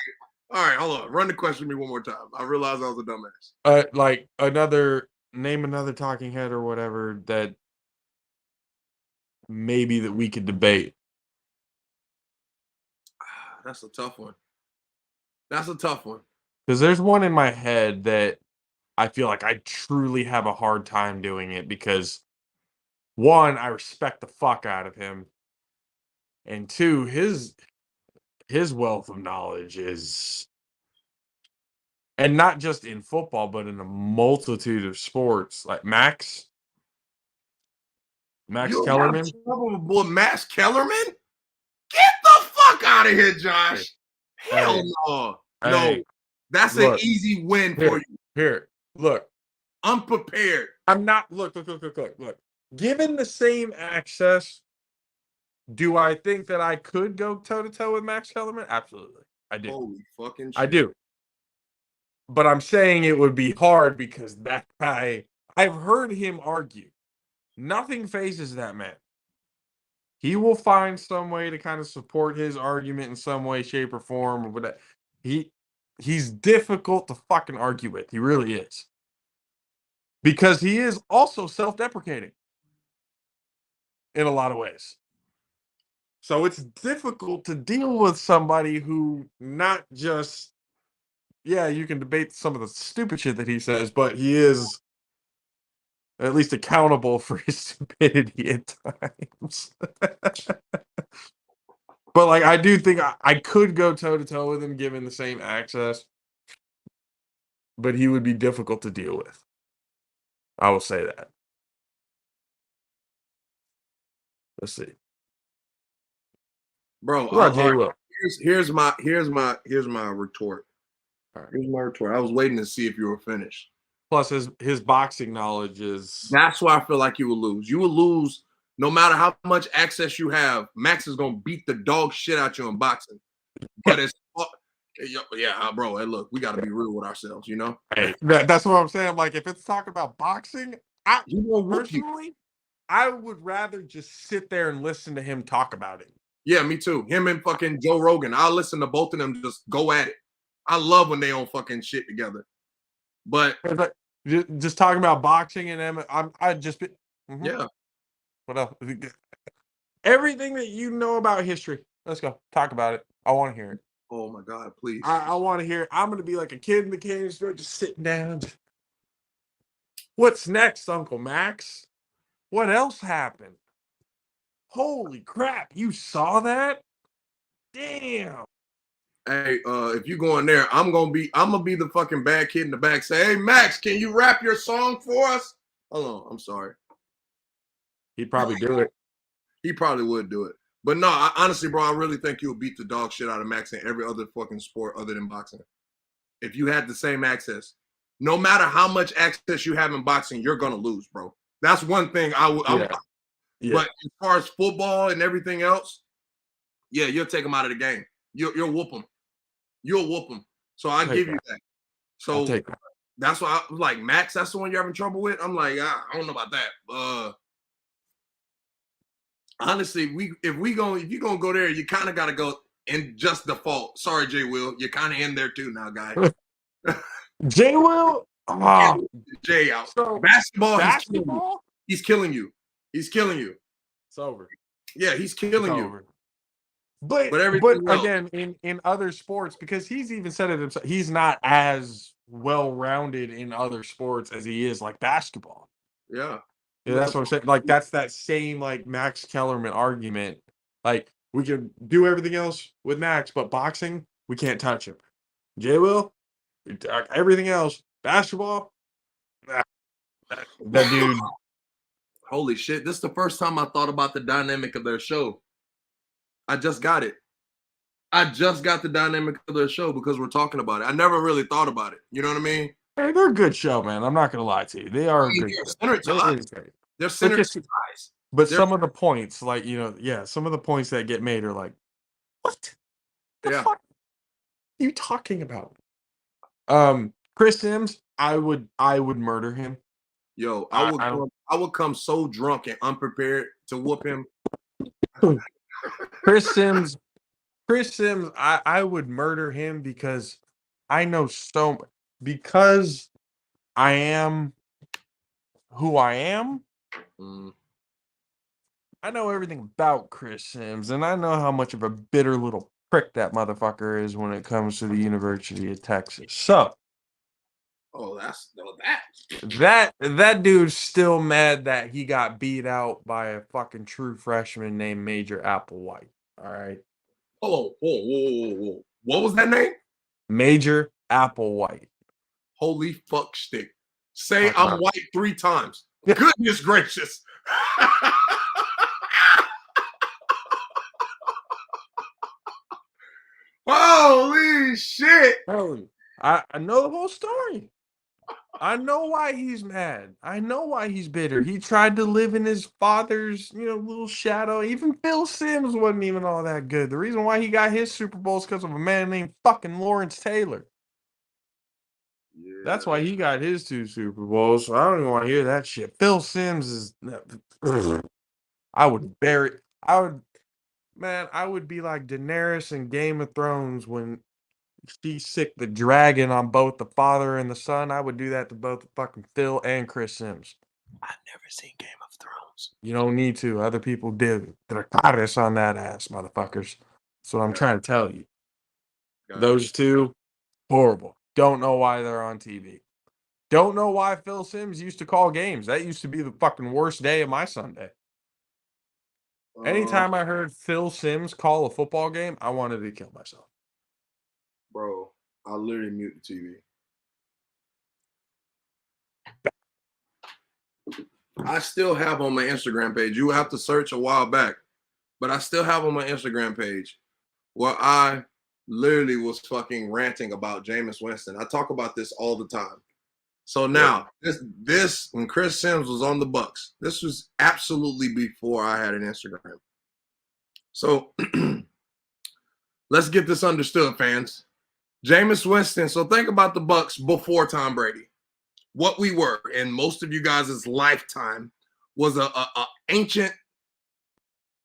right, hold on. Run the question to me one more time. I realized I was a dumbass. Like name another talking head or whatever that maybe that we could debate. That's a tough one. That's a tough one. Because there's one in my head that I feel like I truly have a hard time doing it because one, I respect the fuck out of him. And two, his wealth of knowledge is, and not just in football, but in a multitude of sports. Like Max You Kellerman. got trouble with Max Kellerman? Get the fuck out of here, Josh. Hell no. No, that's an easy win for you. Here, look. Unprepared. I'm not. Look. Given the same access, do I think that I could go toe to toe with Max Kellerman? Absolutely, I do. Holy fucking shit. I do. But I'm saying it would be hard because that guy, I've heard him argue. Nothing phases that man. He will find some way to kind of support his argument in some way, shape, or form. Or whatever. He's difficult to fucking argue with. He really is. Because he is also self-deprecating in a lot of ways. So it's difficult to deal with somebody who not just, yeah, you can debate some of the stupid shit that he says, but he is at least accountable for his stupidity at times. But like, I do think I could go toe to toe with him given the same access, but he would be difficult to deal with. I will say that. Let's see. Bro, here's my retort. Right. Here's my retort. I was waiting to see if you were finished. Plus his boxing knowledge is. That's why I feel like you will lose. You will lose no matter how much access you have. Max is gonna beat the dog shit out you in boxing. But it's bro. Hey, look, we got to be real with ourselves, you know. Hey, that's what I'm saying. Like, if it's talking about boxing, personally, I would rather just sit there and listen to him talk about it. Yeah, me too. Him and fucking Joe Rogan. I'll listen to both of them just go at it. I love when they on fucking shit together. But just talking about boxing and them, I'd just be yeah. What else? Everything that you know about history. Let's go talk about it. I want to hear it. Oh my God, please. I want to hear it. I'm gonna be like a kid in the candy store, just sitting down. What's next, Uncle Max? What else happened? Holy crap! You saw that? Damn. Hey, if you go in there, I'm gonna be the fucking bad kid in the back. Say, hey Max, can you rap your song for us? Hold on, I'm sorry. He'd probably do it. He probably would do it. But no, honestly, bro, I really think you'll beat the dog shit out of Max in every other fucking sport other than boxing. If you had the same access, no matter how much access you have in boxing, you're gonna lose, bro. That's one thing I would. Yeah. But as far as football and everything else, yeah, you'll take them out of the game. You'll whoop them. You'll whoop them. So I give you that. So that's why I was like, Max, that's the one you're having trouble with. I'm like, I don't know about that. Honestly, if you're gonna go there, you kind of gotta go in just default. Sorry, Jay Will, you're kind of in there too now, guy. Jay Will, Jay out. So, basketball. He's killing you. It's over. Yeah, he's killing you. But again, in other sports, because he's even said it himself, he's not as well-rounded in other sports as he is like basketball. Yeah. Yeah, that's what I'm saying. Like, that's that same like Max Kellerman argument. Like, we can do everything else with Max, but boxing, we can't touch him. Jay Will, everything else, basketball, that dude. Holy shit! This is the first time I thought about the dynamic of their show. I just got it. I just got the dynamic of the show because we're talking about it. I never really thought about it. You know what I mean? Hey, they're a good show, man. I'm not gonna lie to you. They I are a mean, good they're show. centered to It us. is great. They're But centered just to guys. but They're some of the points, like, some of the points that get made are like, what the yeah. fuck are you talking about? Chris Sims, I would murder him. Yo, I don't I would come so drunk and unprepared to whoop him. Chris Sims, Chris Sims, I would murder him because I know because I am who I am. Mm, I know everything about Chris Sims, and I know how much of a bitter little prick that motherfucker is when it comes to the University of Texas. So oh, that's no that. that dude's still mad that he got beat out by a fucking true freshman named Major Applewhite. All right, Hold on, whoa. What was that name? Major Applewhite. Holy fuck stick. Say Talk I'm about white 3 times. yeah. Goodness gracious. Holy shit. I know the whole story. I know why he's mad. I know why he's bitter. He tried to live in his father's, little shadow. Even Phil Simms wasn't even all that good. The reason why he got his Super Bowl is because of a man named fucking Lawrence Taylor. That's why Yeah, he got his 2 Super Bowls. So I don't even want to hear that shit. Phil Simms is. I would bury. I would, man. I would be like Daenerys in Game of Thrones when she sicked the dragon on both the father and the son. I would do that to both fucking Phil and Chris Sims. I've never seen Game of Thrones. You don't need to. Other people do. Dracarys on that ass, motherfuckers. That's what I'm trying to tell you. Got Those two, horrible. Don't know why they're on TV. Don't know why Phil Simms used to call games. That used to be the fucking worst day of my Sunday. you. Anytime I heard Phil Simms call a football game, I wanted to kill myself. Bro, I literally mute the TV. I still have on my Instagram page. You have to search a while back, but I still have on my Instagram page where I literally was fucking ranting about Jameis Winston. I talk about this all the time. So now this when Chris Sims was on the Bucks, this was absolutely before I had an Instagram. So let's get this understood, fans. Jameis Winston. So think about the Bucks before Tom Brady. What we were in most of you guys' lifetime was a ancient,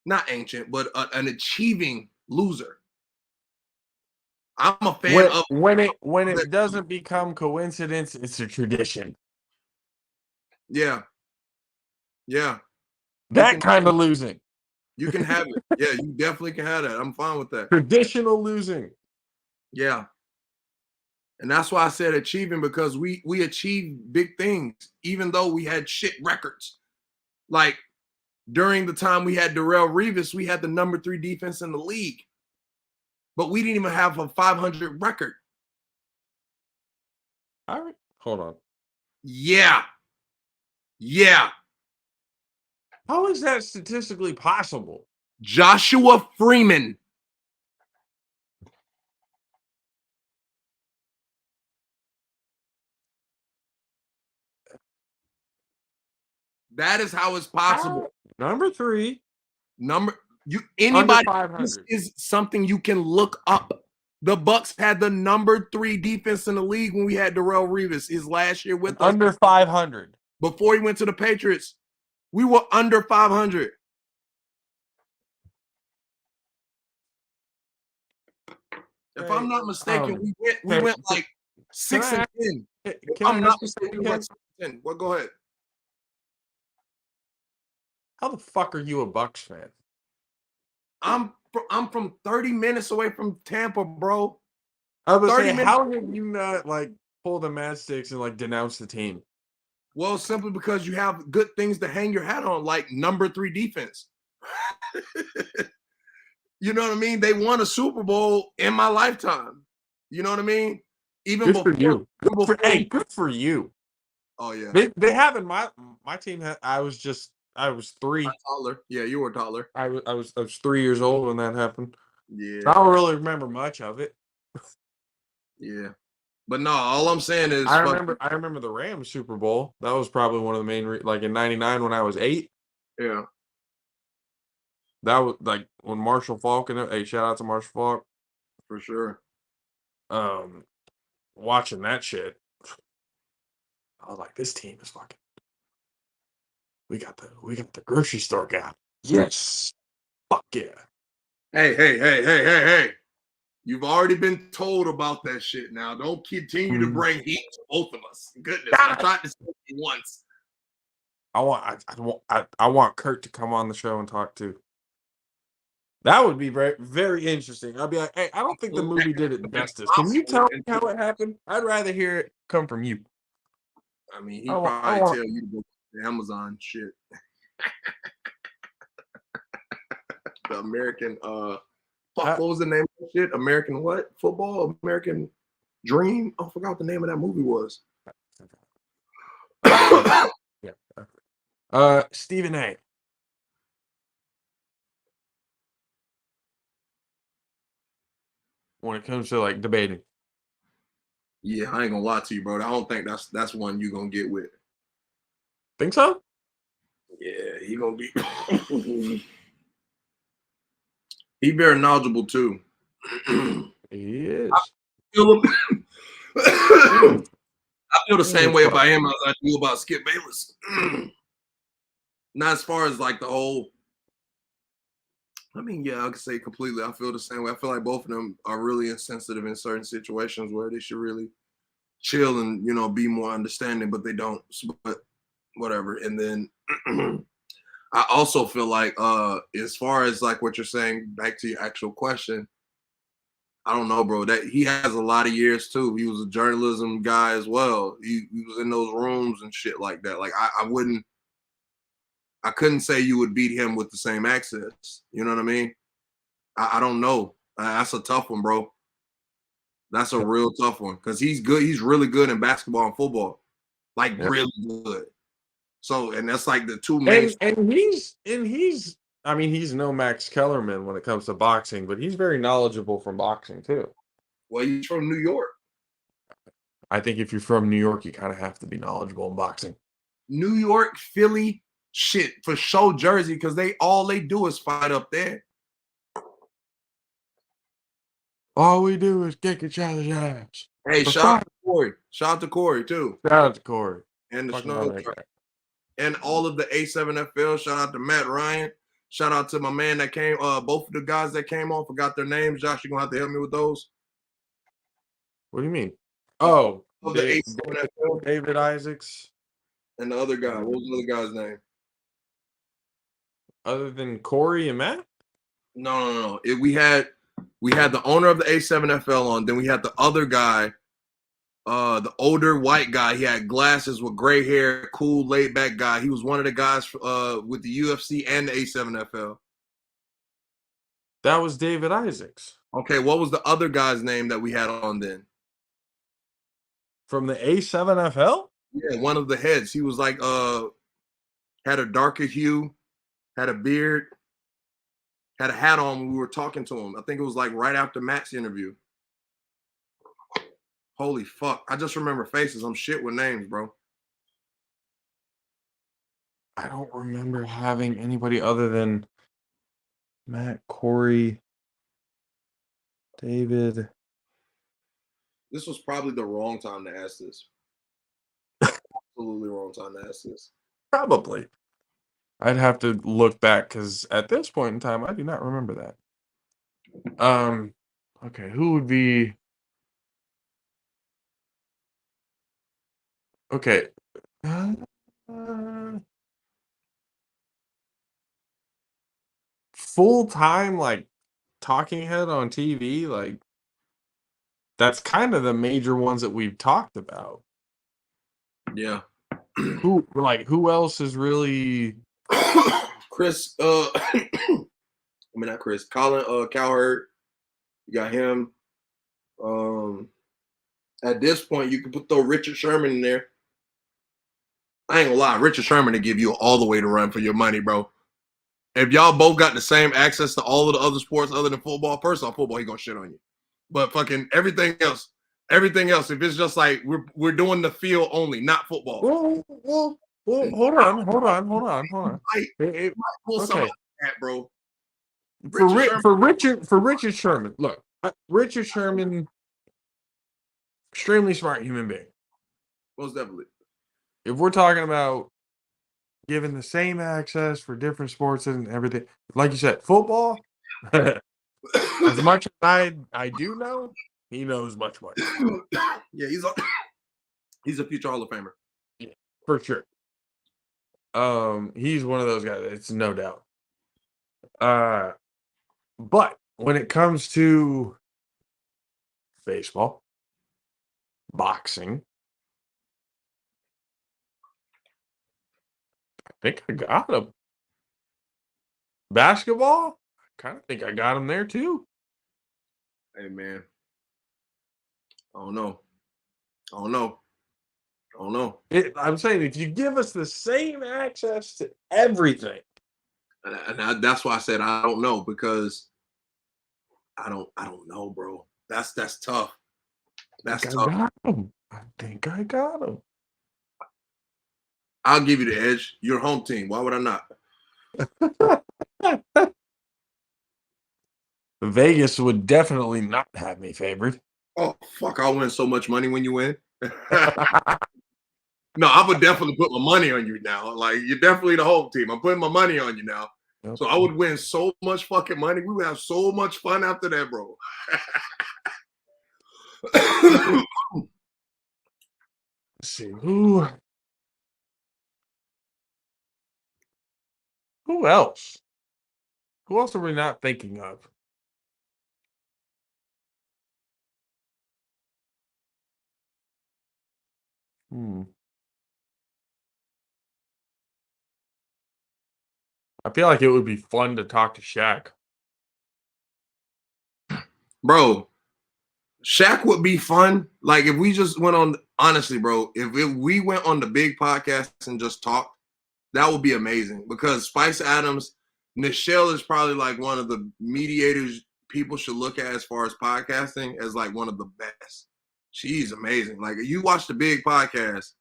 not ancient, but an achieving loser. I'm a fan of When it doesn't become coincidence, it's a tradition. yeah. That kind of losing. You can have it. Yeah, you definitely can have that. I'm fine with that. Traditional losing. Yeah. And that's why I said achieving, because we achieved big things, even though we had shit records. Like during the time we had Darrelle Revis, we had the number 3 defense in the league. But we didn't even have a 500 record. All right. Hold on. Yeah. How is that statistically possible? Joshua Freeman. That is how it's possible. Number 3. Anybody, this 500. is something you can look up. The Bucks had the number 3 defense in the league when we had Darrelle Revis his last year with us. Under 500. Before he went to the Patriots, we were under 500. If I'm not mistaken, we went like 6 and 10. If I'm not mistaken, we went 6 and 10. Well, go ahead. How the fuck are you a Bucks fan? I'm from 30 minutes away from Tampa, bro. I was saying, how have you not pull the matchsticks and denounce the team? Well, simply because you have good things to hang your hat on, like number 3 defense. You know what I mean? They won a Super Bowl in my lifetime. You know what I mean? Even good for you. Good for you. Oh yeah. They have in my team. I was just I was 3. Taller. Yeah, you were taller. I was 3 years old when that happened. I Yeah, don't really remember much of it. yeah. But no, all I'm saying is I remember the Rams Super Bowl. That was probably one of the main like in '99 when I was 8. yeah, That was like when Marshall Faulk and hey, shout out to Marshall Faulk. for sure. Um, watching that shit, I was like, this team is fucking. We got the grocery store guy. Yes, fuck yeah. Hey. You've already been told about that shit now. Don't continue to Mm. bring heat to both of us. Goodness, I God, tried to say it once. I want Kurt to come on the show and talk too. That would be very very interesting. I'd be like, hey, I don't think the movie did it justice. Can you tell me how it happened? I'd rather hear it come from you. I mean, I he'd want, I probably want tell you to go to Amazon shit. The American fuck, I, what was the name of that shit? American what? Football? American Dream? I forgot what the name of that movie was. yeah. Stephen A. When it comes to like debating, Yeah, I ain't gonna lie to you, bro. I don't think that's one you gonna get with. think so? Yeah, he gonna be he very knowledgeable too. He is. feel Mm, I feel the same way fuck. about him as I do about Skip Bayless. Not as far as like the whole. I mean, yeah, I could say completely. I feel the same way. I feel like both of them are really insensitive in certain situations where they should really chill and be more understanding, but they don't. But whatever. And then I also feel like, as far as like what you're saying, back to your actual question, I don't know, bro. That he has a lot of years too. He was a journalism guy as well. He was in those rooms and shit like that. Like I couldn't say you would beat him with the same access. You know what I mean? I don't know. That's a tough one, bro. That's a real tough one because he's good. He's really good in basketball and football, like Yeah. really good. So, and that's like the two main. And he's I mean he's no Max Kellerman when it comes to boxing, but he's very knowledgeable from boxing too. Well, he's from New York. I think if you're from New York, you kind of have to be knowledgeable in boxing. New York, Philly, shit for show Jersey because all they do is fight up there. All we do is kick each other's ass. Hey, For shout out fun. to Corey. Shout out to Corey too, Shout out to Corey. and the Fucking love Snow that guy. and all of the A7FL. Shout out to Matt Ryan. Shout out to my man that came. Both of the guys that came on, forgot their names. Josh, you're gonna have to help me with those. What do you mean? Oh, Of the A7FL David Isaacs. and the other guy. What was the other guy's name? Other than Corey and Matt? No. We had the owner of the A7FL on. Then we had the other guy, the older white guy. He had glasses with gray hair, cool, laid back guy. He was one of the guys with the UFC and the A7FL. That was David Isaacs Okay, what was the other guy's name that we had on then? from the A7FL. Yeah, one of the heads. He was like had a darker hue, had a beard, had a hat on when we were talking to him. I think it was like right after Matt's interview. Holy fuck. I just remember faces. I'm shit with names, bro. I don't remember having anybody other than Matt, Corey, David. This was probably the wrong time to ask this. Absolutely wrong time to ask this. Probably. I'd have to look back because at this point in time, I do not remember that. Okay, who would be okay? Uh, full time like talking head on TV, like that's kind of the major ones that we've talked about. Yeah. Who else is really Chris, I mean not Chris, Colin Cowherd. You got him. At this point, you can throw Richard Sherman in there. I ain't gonna lie, Richard Sherman to give you all the way to run for your money, bro. If y'all both got the same access to all of the other sports other than football, first off, football, he gonna shit on you. But fucking everything else, if it's just like we're doing the field only, not football. Well, hold on. Might, might pull some Okay, out of that, bro. Richard for Sherman, Richard Sherman. Look, Richard Sherman, extremely smart human being. most definitely. If we're talking about giving the same access for different sports and everything, like you said, football. As much as I do know, he knows much more. Yeah, he's a future Hall of Famer. Yeah, for sure. He's one of those guys. It's no doubt. But when it comes to baseball, boxing, I think I got him. Basketball, I kind of think I got him there too. Hey man, I don't know. I don't know. I don't know. I'm saying if you give us the same access to everything, That's why I said I don't know because I don't know, bro. That's tough. That's I tough. got him. I think I got him. I'll give you the edge. Your home team. Why would I not? Vegas would definitely not have me favored. Oh fuck! I'll win so much money when you win. No, I would definitely put my money on you now. Like you're definitely the home team. I'm putting my money on you now. Yep. So I would win so much fucking money. We would have so much fun after that, bro. Let's see who else? Who else are we not thinking of? Hmm. I feel like it would be fun to talk to Shaq. Bro, Shaq would be fun. Like if we just went on, honestly, bro, if we went on the big podcast and just talked, that would be amazing because Spice Adams, Nichelle is probably like one of the mediators people should look at as far as podcasting as like one of the best. She's amazing. Like you watch the big podcast,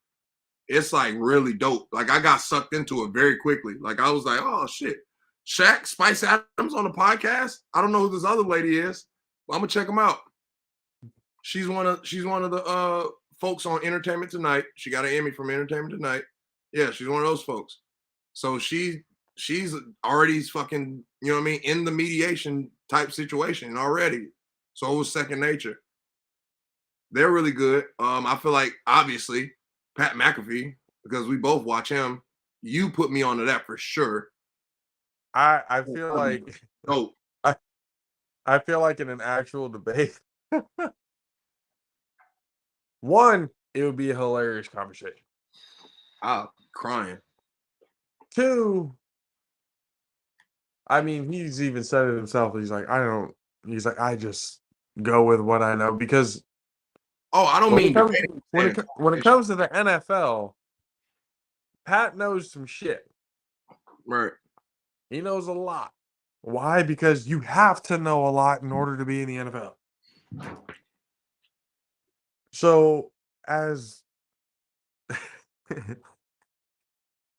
it's like really dope. Like I got sucked into it very quickly. Like I was like, oh shit, Shaq, Spice Adams on the podcast. I don't know who this other lady is, but I'm gonna check them out. She's one of the folks on Entertainment Tonight. She got an Emmy from Entertainment Tonight. Yeah, she's one of those folks. So she's already fucking, you know what I mean, in the mediation type situation already. So it was second nature. They're really good. I feel like obviously Pat McAfee, because we both watch him. You put me onto that for sure. I feel like Oh, I feel like in an actual debate, one, it would be a hilarious conversation. crying. Two, I mean, he's even said it himself. He's like, I just go with what I know because Oh, I don't when it mean comes debating. when it comes to the NFL, Pat knows some shit. Right. He knows a lot. Why? Because you have to know a lot in order to be in the NFL. So, as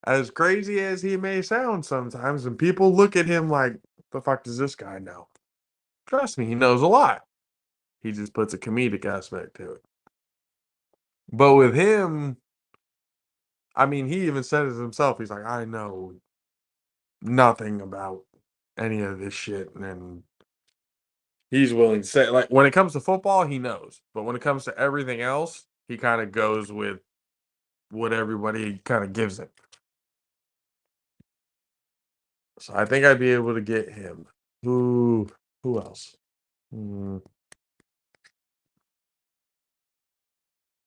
as crazy as he may sound sometimes, and people look at him like, the fuck does this guy know? Trust me, he knows a lot. He just puts a comedic aspect to it. But with him, I mean, he even said it himself. He's like, I know nothing about any of this shit. And he's willing to say, like, when it comes to football, he knows. But when it comes to everything else, he kind of goes with what everybody kind of gives it. So I think I'd be able to get him. Who else? Hmm.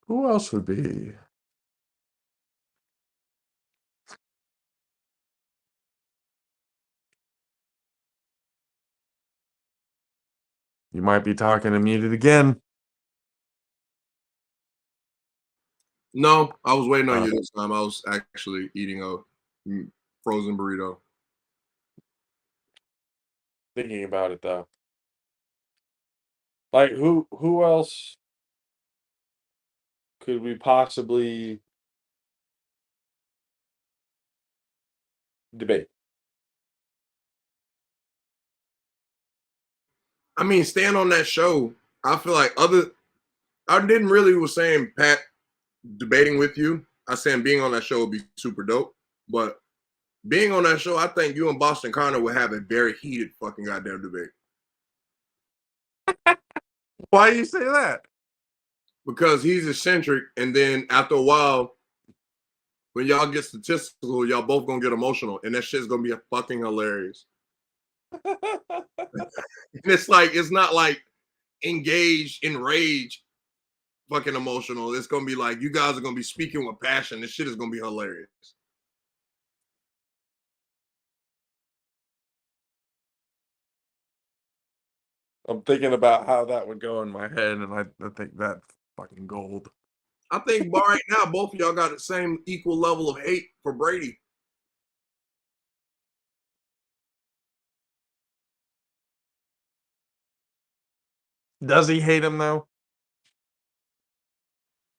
Who else would be? You might be talking to muted again. No, I was waiting on you this time. I was actually eating a frozen burrito. Thinking about it though. Like who else could we possibly debate? I mean, staying on that show, I feel like I didn't really was saying Pat debating with you. I saying being on that show would be super dope. But being on that show, I think you and Boston Connor would have a very heated fucking goddamn debate. Why do you say that? Because he's eccentric, and then after a while, when y'all get statistical, y'all both gonna get emotional, and that shit's gonna be a fucking hilarious. And it's like it's not like engaged, enraged, fucking emotional. It's gonna be like you guys are gonna be speaking with passion. This shit is gonna be hilarious. I'm thinking about how that would go in my head, and I think that's fucking gold. I think right now, both of y'all got the same equal level of hate for Brady. Does he hate him though?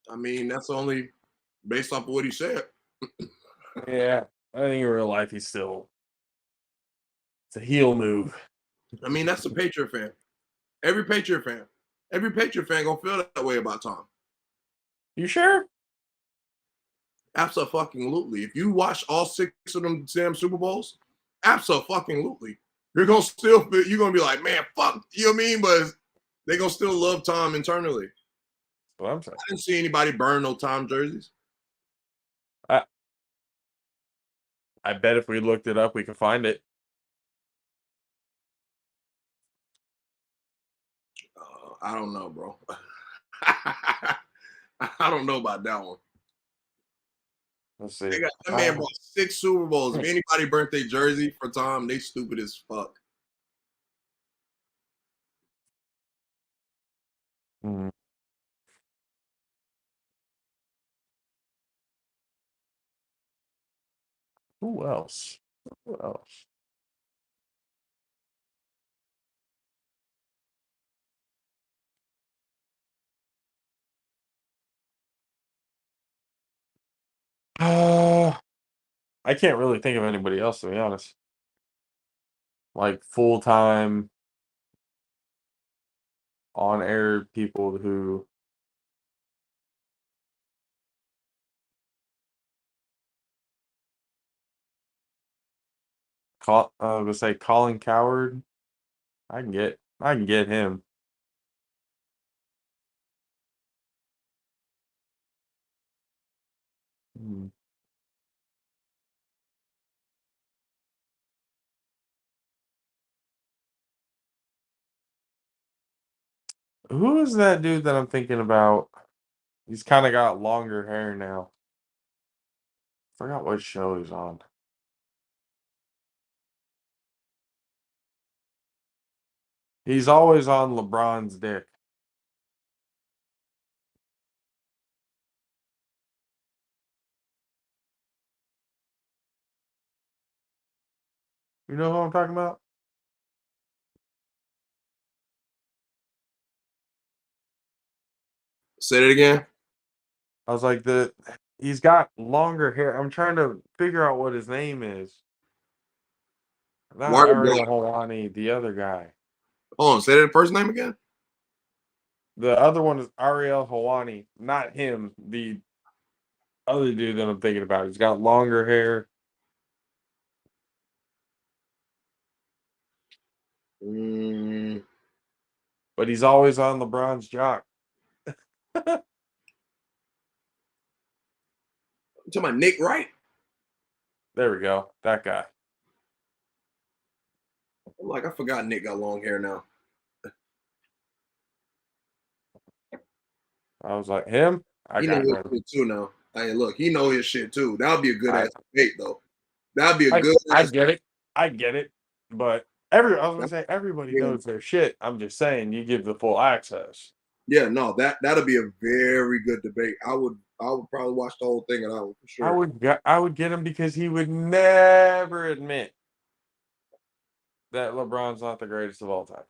I mean, that's only based off of what he said. Yeah, I think in real life it's a heel move. I mean, that's a Patriot fan. Every Patriot fan gonna feel that way about Tom. You sure? Absolutely. If you watch all 6 of them damn Super Bowls, absolutely. You're gonna still feel, you're gonna be like, man, fuck, you know what I mean? But they're gonna still love Tom internally. That's what I'm saying. I didn't see anybody burn no Tom jerseys. I bet if we looked it up, we could find it. I don't know, bro. I don't know about that one. Let's see. That man brought 6 Super Bowls. If anybody burnt their jersey for Tom, they stupid as fuck. Hmm. Who else? Who else? I can't really think of anybody else, to be honest. Like full time on air people who would say Colin Coward. I can get him. Hmm. Who is that dude that I'm thinking about? He's kind of got longer hair now. Forgot what show he's on. He's always on LeBron's dick. You know who I'm talking about? Say it again. I was like, he's got longer hair. I'm trying to figure out what his name is. Not Marvin Black. Ariel Helwani, the other guy. Hold on, say that first name again. The other one is Ariel Helwani, not him. The other dude that I'm thinking about. He's got longer hair. But he's always on LeBron's jock. I'm talking about Nick Wright. There we go. That guy. I'm like, I forgot Nick got long hair now. I was like, him? I He know got his him. shit too now. Hey, look, he know his shit too. That would be a good ass debate, though. That'd be a good. I get it. I get it. But I was gonna say everybody knows their shit. I'm just saying you give the full access. Yeah, no, that'll be a very good debate. I would probably watch the whole thing, and I would for sure. I would get him because he would never admit that LeBron's not the greatest of all time.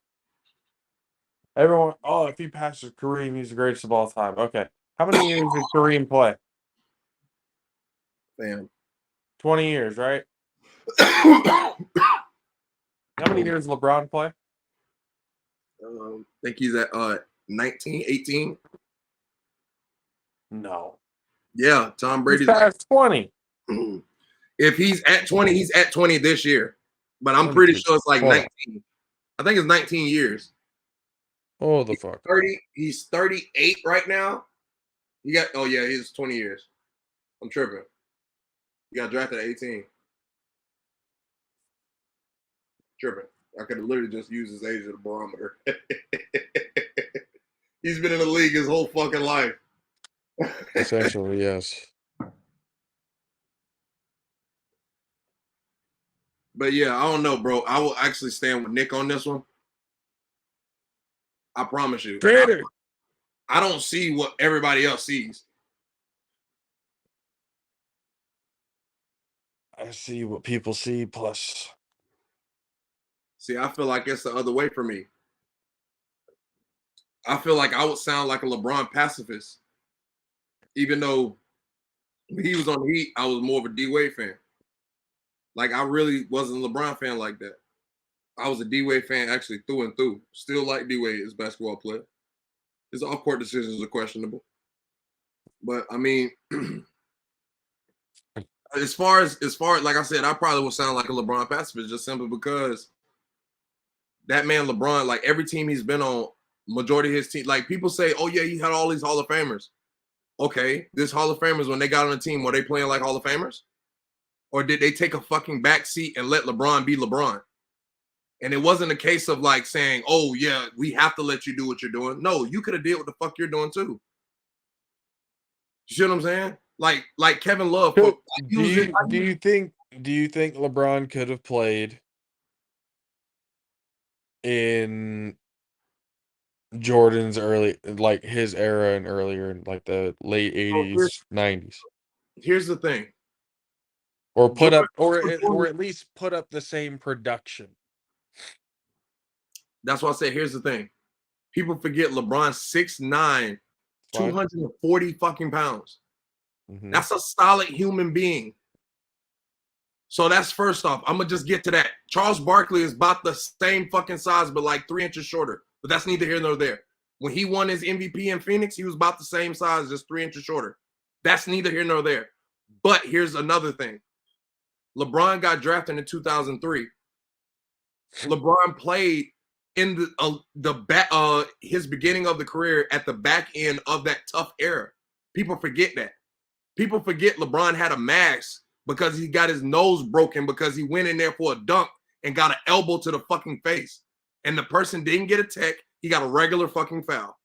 Everyone, oh, if he passes Kareem, he's the greatest of all time. Okay, how many years did Kareem play? Fam. 20 years, right? How many years LeBron play? Think he's at 19, 18. No, Yeah, Tom he's Brady's. past 20. If he's at 20, he's at 20 this year. But I'm Let me pretty see. sure it's like Hold on. 19. I think it's 19 years. Oh the fuck. 30. He's 38 right now. He got. Oh yeah, he's 20 years. I'm tripping. He got drafted at 18. Tripping. I could have literally just used his age as a barometer. He's been in the league his whole fucking life. Essentially, yes. But yeah, I don't know, bro. I will actually stand with Nick on this one. I promise you. Trader. I don't see what everybody else sees. I see what people see. Plus, See, I feel like it's the other way for me. I feel like I would sound like a LeBron pacifist, even though when he was on the Heat, I was more of a D Wade fan. Like I really wasn't a LeBron fan like that. I was a D Wade fan actually through and through. Still like D Wade as basketball player. His off court decisions are questionable, but I mean, as far as like I said, I probably would sound like a LeBron pacifist just simply because that man LeBron, like every team he's been on, majority of his team, like people say, oh yeah, he had all these Hall of Famers. Okay, this Hall of Famers when they got on the team, were they playing like Hall of Famers, or did they take a fucking back seat and let LeBron be LeBron? And it wasn't a case of like saying, oh yeah, we have to let you do what you're doing. No, you could have did what the fuck you're doing too. You see what I'm saying? Like Kevin Love. do you think LeBron could have played in Jordan's early, like his era and earlier, in like the late So 80s, 90s, here's the thing. or put up, Jordan, or at least put up the same production? that's why I say here's the thing. People forget LeBron 6'9", Fine. 240 fucking pounds. Mm-hmm. That's a solid human being. So that's first off. I'm gonna just get to that. Charles Barkley is about the same fucking size, but like 3 inches shorter. But that's neither here nor there. When he won his MVP in Phoenix, he was about the same size, just 3 inches shorter. That's neither here nor there. But here's another thing. LeBron got drafted in 2003. LeBron played in his beginning of the career at the back end of that tough era. People forget that. People forget LeBron had a mask because he got his nose broken because he went in there for a dunk and got an elbow to the fucking face. And the person didn't get a tech, he got a regular fucking foul.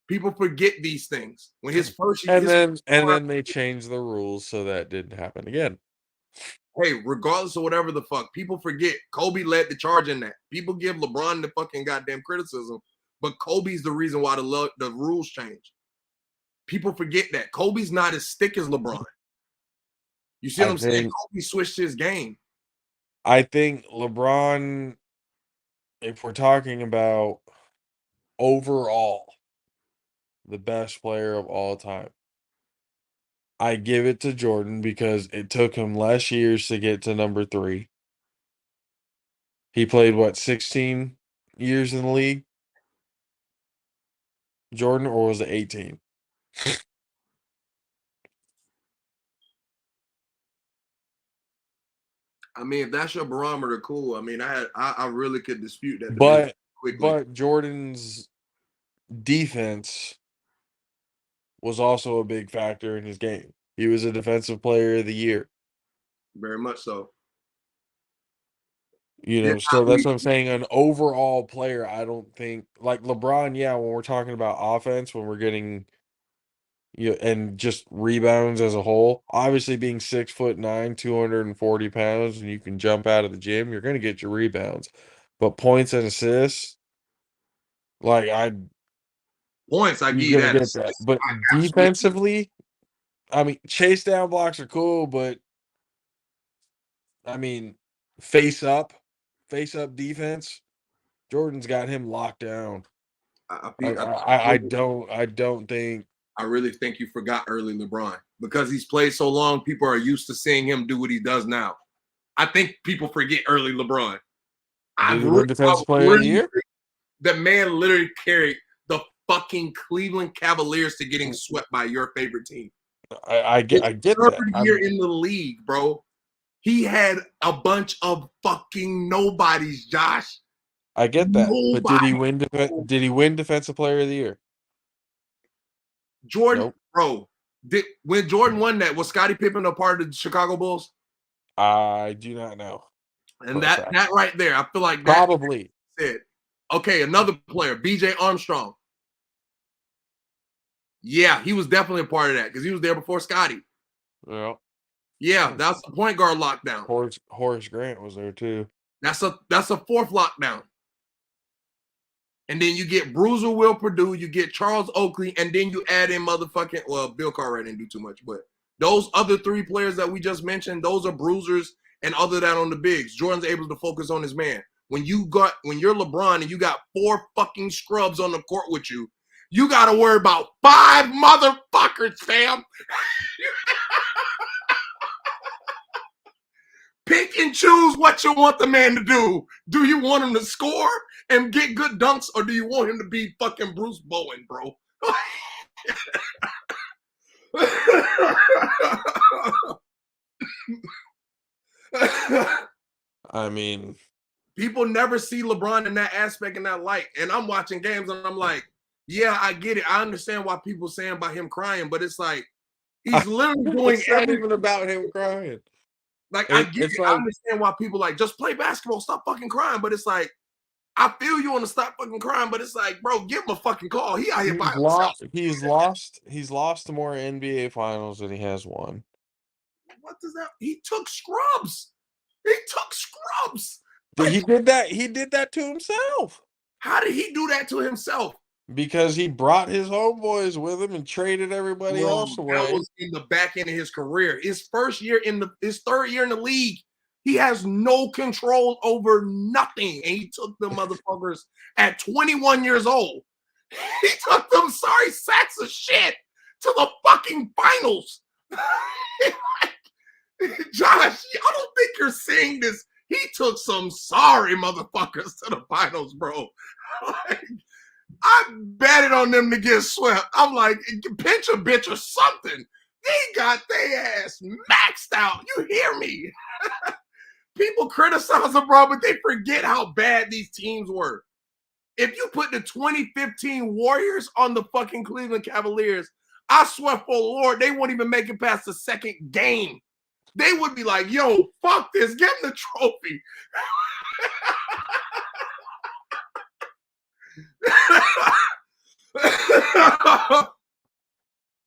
People forget these things. When his first and then they changed the rules so that didn't happen again. Hey, regardless of whatever the fuck, people forget Kobe led the charge in that. People give LeBron the fucking goddamn criticism, but Kobe's the reason why the rules changed. People forget that Kobe's not as thick as LeBron. You see what I'm saying? Kobe switched his game. I think LeBron, if we're talking about overall the best player of all time, I give it to Jordan because it took him less years to get to number 3. He played what, 16 years in the league? Jordan, or was it 18? I mean, if that's your barometer, cool. I mean, I really could dispute that debate quickly. But Jordan's defense was also a big factor in his game. He was a defensive player of the year. Very much so. You know, so that's what I'm saying. An overall player, I don't think like LeBron. Yeah, when we're talking about offense, when we're getting and just rebounds as a whole, obviously being 6'9", 240 pounds, and you can jump out of the gym, you're going to get your rebounds. But points and assists, like Points, I give He's you gonna that. get that. But I swear. defensively, I mean, chase down blocks are cool, but I mean, face up, face up defense. Jordan's got him locked down. I, I, I, I, I don't think. I really think you forgot early LeBron because he's played so long. People are used to seeing him do what he does now. I think people forget early LeBron. Did he win Defensive Player of the Year? The man literally carried the fucking Cleveland Cavaliers to getting swept by your favorite team. I get Third that. year in the league, bro. He had a bunch of fucking nobodies, Josh. I get that. But did he Nobody. win Defensive Player of the Year? Jordan, Nope. bro. When Jordan won that, was Scottie Pippen a part of the Chicago Bulls? I do not know. And that right there, I feel like that Probably. said. Okay, another player, BJ Armstrong. Yeah, he was definitely a part of that because he was there before Scottie. Well, yeah, that's the point guard lockdown. Horace Grant was there too. That's a fourth lockdown. And then you get Bruiser Will Purdue, you get Charles Oakley, and then you add in motherfucking, well, Bill Cartwright didn't do too much, but those other three players that we just mentioned, those are bruisers, and other than on the bigs. Jordan's able to focus on his man. When you're LeBron and you got 4 fucking scrubs on the court with you, you got to worry about 5 motherfuckers, fam. Pick and choose what you want the man to do. Do you want him to score and get good dunks, or do you want him to be fucking Bruce Bowen, bro? I mean, people never see LeBron in that aspect, in that light. And I'm watching games and I'm like, yeah, I get it. I understand why people saying about him crying, but it's like he's literally doing it's not even about him crying. Like, I get it. Like, I understand why people like, just play basketball, stop fucking crying. But it's like, I feel you want to stop fucking crying, but it's like, bro, give him a fucking call. He out here by himself. He's lost more NBA finals than he has won. What does that? He took scrubs. He took scrubs. Like, he did that to himself. How did he do that to himself? Because he brought his homeboys with him and traded everybody else away. That was in the back end of his career. His third year in the league, he has no control over nothing. And he took the motherfuckers at 21 years old. He took them sorry sacks of shit to the fucking finals. Josh, I don't think you're seeing this. He took some sorry motherfuckers to the finals, bro. I betted on them to get swept. I'm like, pinch a bitch or something. They got their ass maxed out. You hear me? People criticize them, bro, but they forget how bad these teams were. If you put the 2015 Warriors on the fucking Cleveland Cavaliers, I swear for the Lord, they wouldn't even make it past the second game. They would be like, yo, fuck this. Give them the trophy.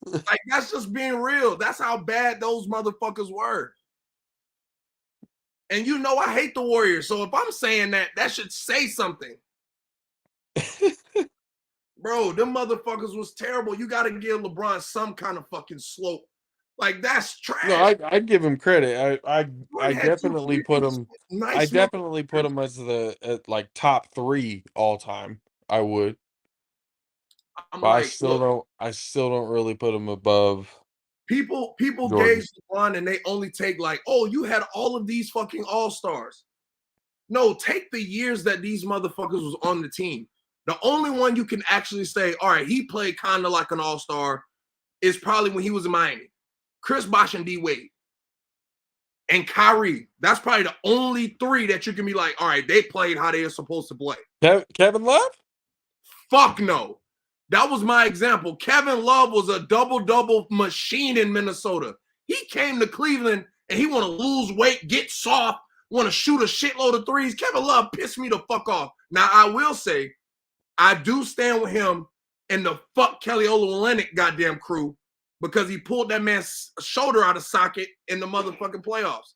Like, that's just being real. That's how bad those motherfuckers were. And you know I hate the Warriors. So if I'm saying that, that should say something. Bro, them motherfuckers was terrible. You got to give LeBron some kind of fucking slope. Like, that's trash. No, I give him credit. I definitely put him. I definitely put him as like top 3 all time. I would. But like, I still don't really put him above. People Jordan. gauge LeBron and they only take like, oh, you had all of these fucking all-stars. No, take the years that these motherfuckers was on the team. The only one you can actually say, all right, he played kind of like an all-star is probably when he was in Miami. Chris Bosh and D Wade. And Kyrie. That's probably the only 3 that you can be like, all right, they played how they are supposed to play. Kevin Love? Fuck no. That was my example. Kevin Love was a double-double machine in Minnesota. He came to Cleveland and he want to lose weight, get soft, want to shoot a shitload of threes. Kevin Love pissed me the fuck off. Now, I will say, I do stand with him and the fuck Kelly Olynyk goddamn crew because he pulled that man's shoulder out of socket in the motherfucking playoffs.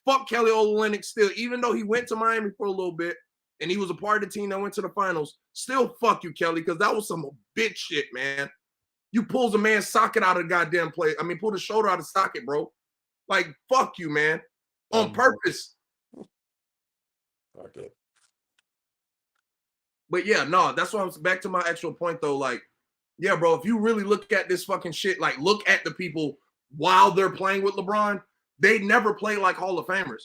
Fuck Kelly Olynyk still, even though he went to Miami for a little bit and he was a part of the team that went to the finals, still fuck you, Kelly, because that was some bitch shit, man. You pulls a man's socket out of the goddamn play. I mean, pull the shoulder out of the socket, bro. Like, fuck you, man. On purpose. Okay. But yeah, no, that's why I'm back to my actual point though. Like, yeah, bro, if you really look at this fucking shit, like look at the people while they're playing with LeBron, they never play like Hall of Famers.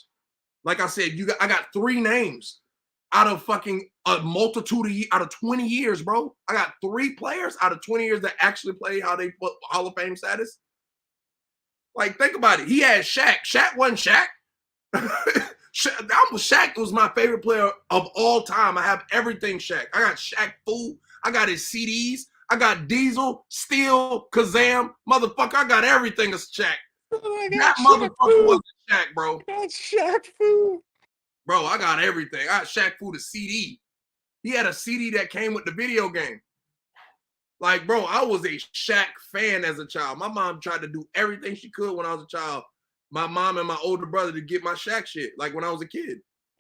Like I said, I got 3 names out of fucking a multitude of out of 20 years, bro. I got 3 players out of 20 years that actually play how they put Hall of Fame status. Like, think about it. He had Shaq. Shaq wasn't Shaq. Shaq was my favorite player of all time. I have everything Shaq. I got Shaq Fu. I got his CDs. I got Diesel, Steel, Kazam. Motherfucker, I got everything as Shaq. That motherfucker wasn't Shaq, bro. That's Shaq Fu. Bro, I got everything. I got Shaq Fu the CD. He had a CD that came with the video game. Like, bro, I was a Shaq fan as a child. My mom tried to do everything she could when I was a child. My mom and my older brother to get my Shaq shit, like when I was a kid.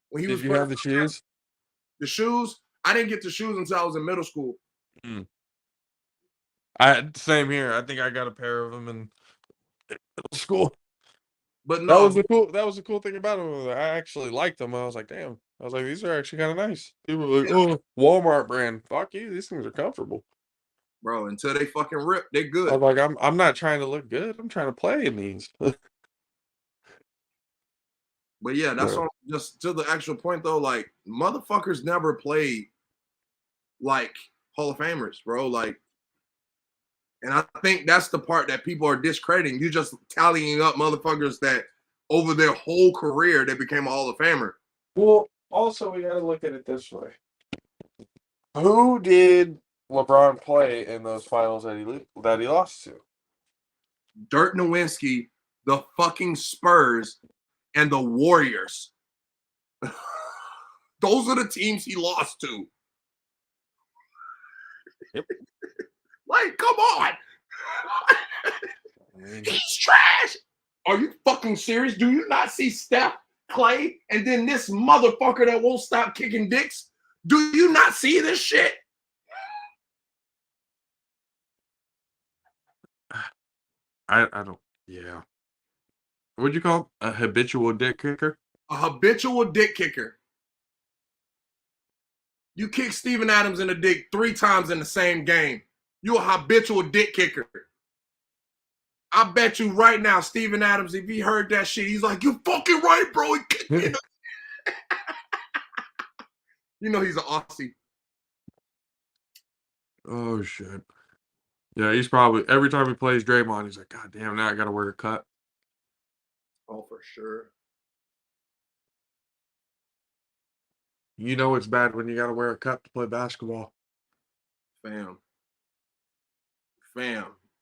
When he Did was you have the shoes? The shoes, I didn't get the shoes until I was in middle school. Same here. I think I got a pair of them in middle school. But no, that was the cool thing about them. I actually liked them. I was like, damn. I was like, these are actually kind of nice. People were like, oh, Walmart brand. Fuck you. These things are comfortable. Bro, until they fucking rip, they're I good. was like, I'm not trying to look good. I'm trying to play in these. But yeah, that's Yeah. all. Just to the actual point though, like motherfuckers never played like Hall of Famers, bro. Like, and I think that's the part that people are discrediting. You just tallying up motherfuckers that over their whole career they became a Hall of Famer. Well, also we got to look at it this way. Who did LeBron play in those finals that he lost to? Dirk Nowitzki, the fucking Spurs, and the Warriors. Those are the teams he lost to. Yep. Like, come on. He's trash. Are you fucking serious? Do you not see Steph, Clay, and then this motherfucker that won't stop kicking dicks? Do you not see this shit? I don't. Yeah. What'd you call him? A habitual dick kicker? A habitual dick kicker. You kick Steven Adams in the dick 3 times in the same game. You a habitual dick kicker. I bet you right now, Steven Adams, if he heard that shit, he's like, you fucking right, bro. He kicked me in the... You know he's an Aussie. Oh, shit. Yeah, he's probably, every time he plays Draymond, he's like, God damn, now I got to wear a cut. Oh, for sure. You know it's bad when you got to wear a cut to play basketball. Fam.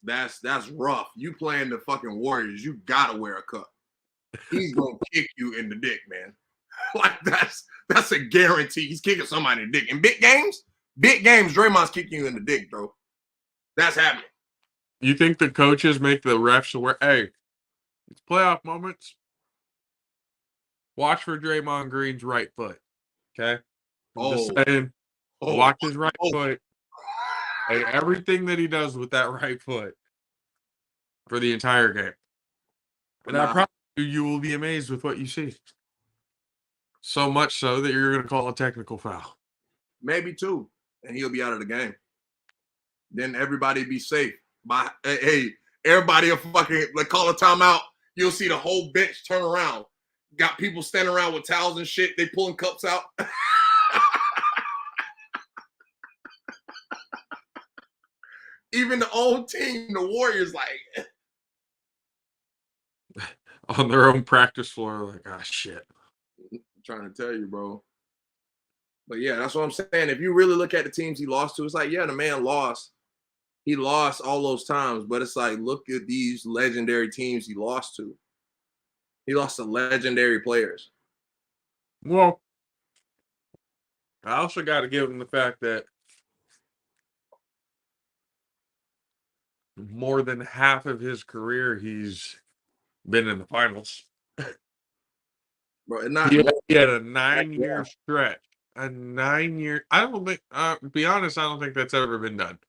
That's rough. You playing the fucking Warriors, you gotta wear a cup. He's gonna kick you in the dick, man. Like that's a guarantee. He's kicking somebody in the dick. In big games, Draymond's kicking you in the dick, bro. That's happening. You think the coaches make the refs wear, hey, it's playoff moments. Watch for Draymond Green's right foot. Okay? I'm just saying, watch his right foot. Hey, everything that he does with that right foot for the entire game. And I promise you will be amazed with what you see. So much so that you're going to call a technical foul. Maybe 2, and he'll be out of the game. Then everybody be safe. Hey, everybody will fucking call a timeout. You'll see the whole bench turn around. Got people standing around with towels and shit. They pulling cups out. Even the old team, the Warriors, like on their own practice floor, like, ah, shit. I'm trying to tell you, bro. But yeah, that's what I'm saying. If you really look at the teams he lost to, it's like, yeah, the man lost. He lost all those times, but it's like, look at these legendary teams he lost to. He lost to legendary players. Well, I also got to give him the fact that more than half of his career, he's been in the finals. Bro, he had a 9-year stretch a 9-year. I don't think. To be honest, I don't think that's ever been done.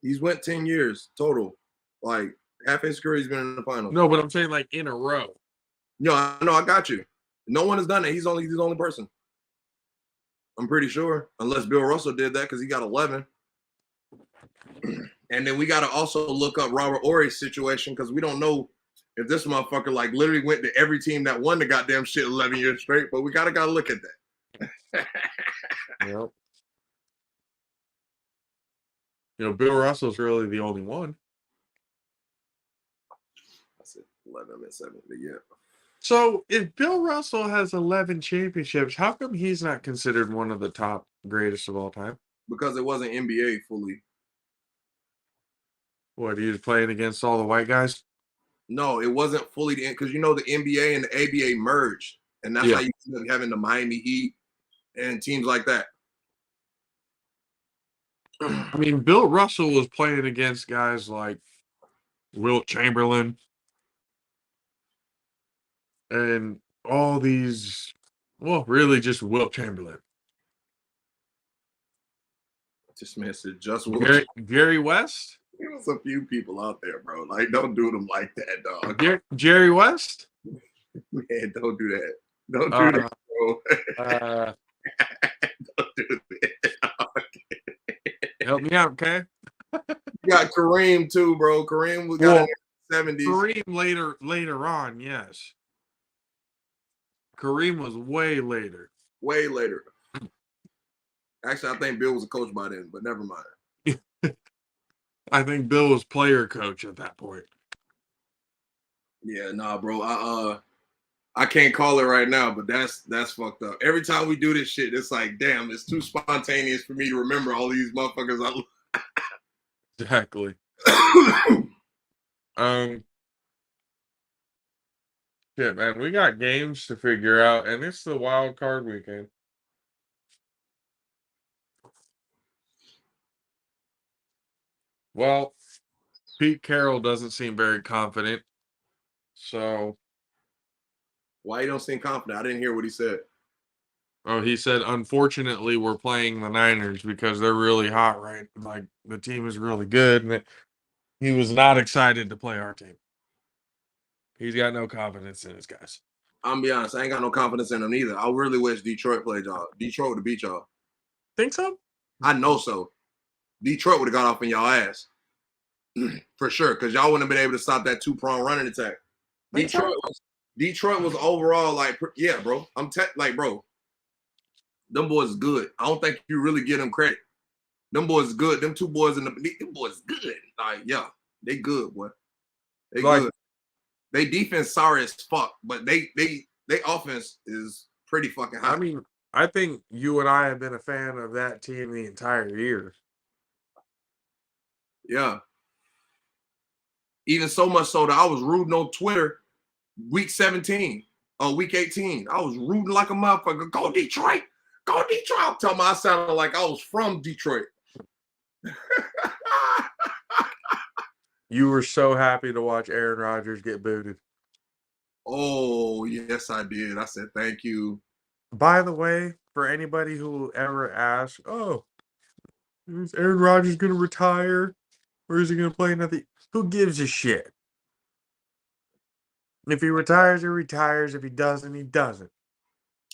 He's went 10 years total. Like half his career, he's been in the finals. No, but I'm saying like in a row. No, I got you. No one has done it. He's the only person. I'm pretty sure, unless Bill Russell did that because he got 11. And then we got to also look up Robert Ory's situation because we don't know if this motherfucker like literally went to every team that won the goddamn shit 11 years straight. But we gotta look at that. Yep. Bill Russell's really the only one. I said 11, I meant 7, but yeah. So if Bill Russell has 11 championships, how come he's not considered one of the top greatest of all time? Because it wasn't NBA fully. What, he was playing against all the white guys? No, it wasn't fully because the NBA and the ABA merged, and that's how you end up having the Miami Heat and teams like that. I mean, Bill Russell was playing against guys like Wilt Chamberlain and all these, well, really just Wilt Chamberlain. This man said just Jerry West? There's a few people out there, bro. Like, don't do them like that, dog. Jerry West? Man, don't do that. Don't do that, bro. Don't do that. Help me out, okay? You got Kareem too, bro. Kareem was got in the 70s. Kareem later on, yes. Kareem was way later. Way later. Actually, I think Bill was a coach by then, but never mind. I think Bill was player coach at that point. Yeah, nah, bro. I can't call it right now, but that's fucked up. Every time we do this shit, it's like, damn, it's too spontaneous for me to remember all these motherfuckers. Exactly. Shit, man, we got games to figure out, and it's the wild card weekend. Well, Pete Carroll doesn't seem very confident. So, why you don't seem confident? I didn't hear what he said. Oh, he said, unfortunately, we're playing the Niners because they're really hot, right? Like, the team is really good, and he was not excited to play our team. He's got no confidence in his guys. I'm gonna be honest, I ain't got no confidence in them either. I really wish Detroit played y'all. Detroit would have beat y'all. Think so? I know so. Detroit would have got off in y'all ass. For sure, because y'all wouldn't have been able to stop that 2-prong running attack. Detroit was overall like, yeah, bro. Bro, them boys good. I don't think you really give them credit. Them boys good. Them two boys them boys good. Like, yeah, they good, boy. They good. They defense sorry as fuck, but they offense is pretty fucking high. I mean, I think you and I have been a fan of that team the entire year. Yeah. Even so much so that I was rooting on Twitter week 17 or week 18. I was rooting like a motherfucker. Go Detroit. Go Detroit. I'm telling me I sounded like I was from Detroit. You were so happy to watch Aaron Rodgers get booted. Oh, yes, I did. I said, thank you. By the way, for anybody who ever asks, oh, is Aaron Rodgers going to retire? Or is he going to play nothing? Who gives a shit? If he retires, he retires. If he doesn't, he doesn't.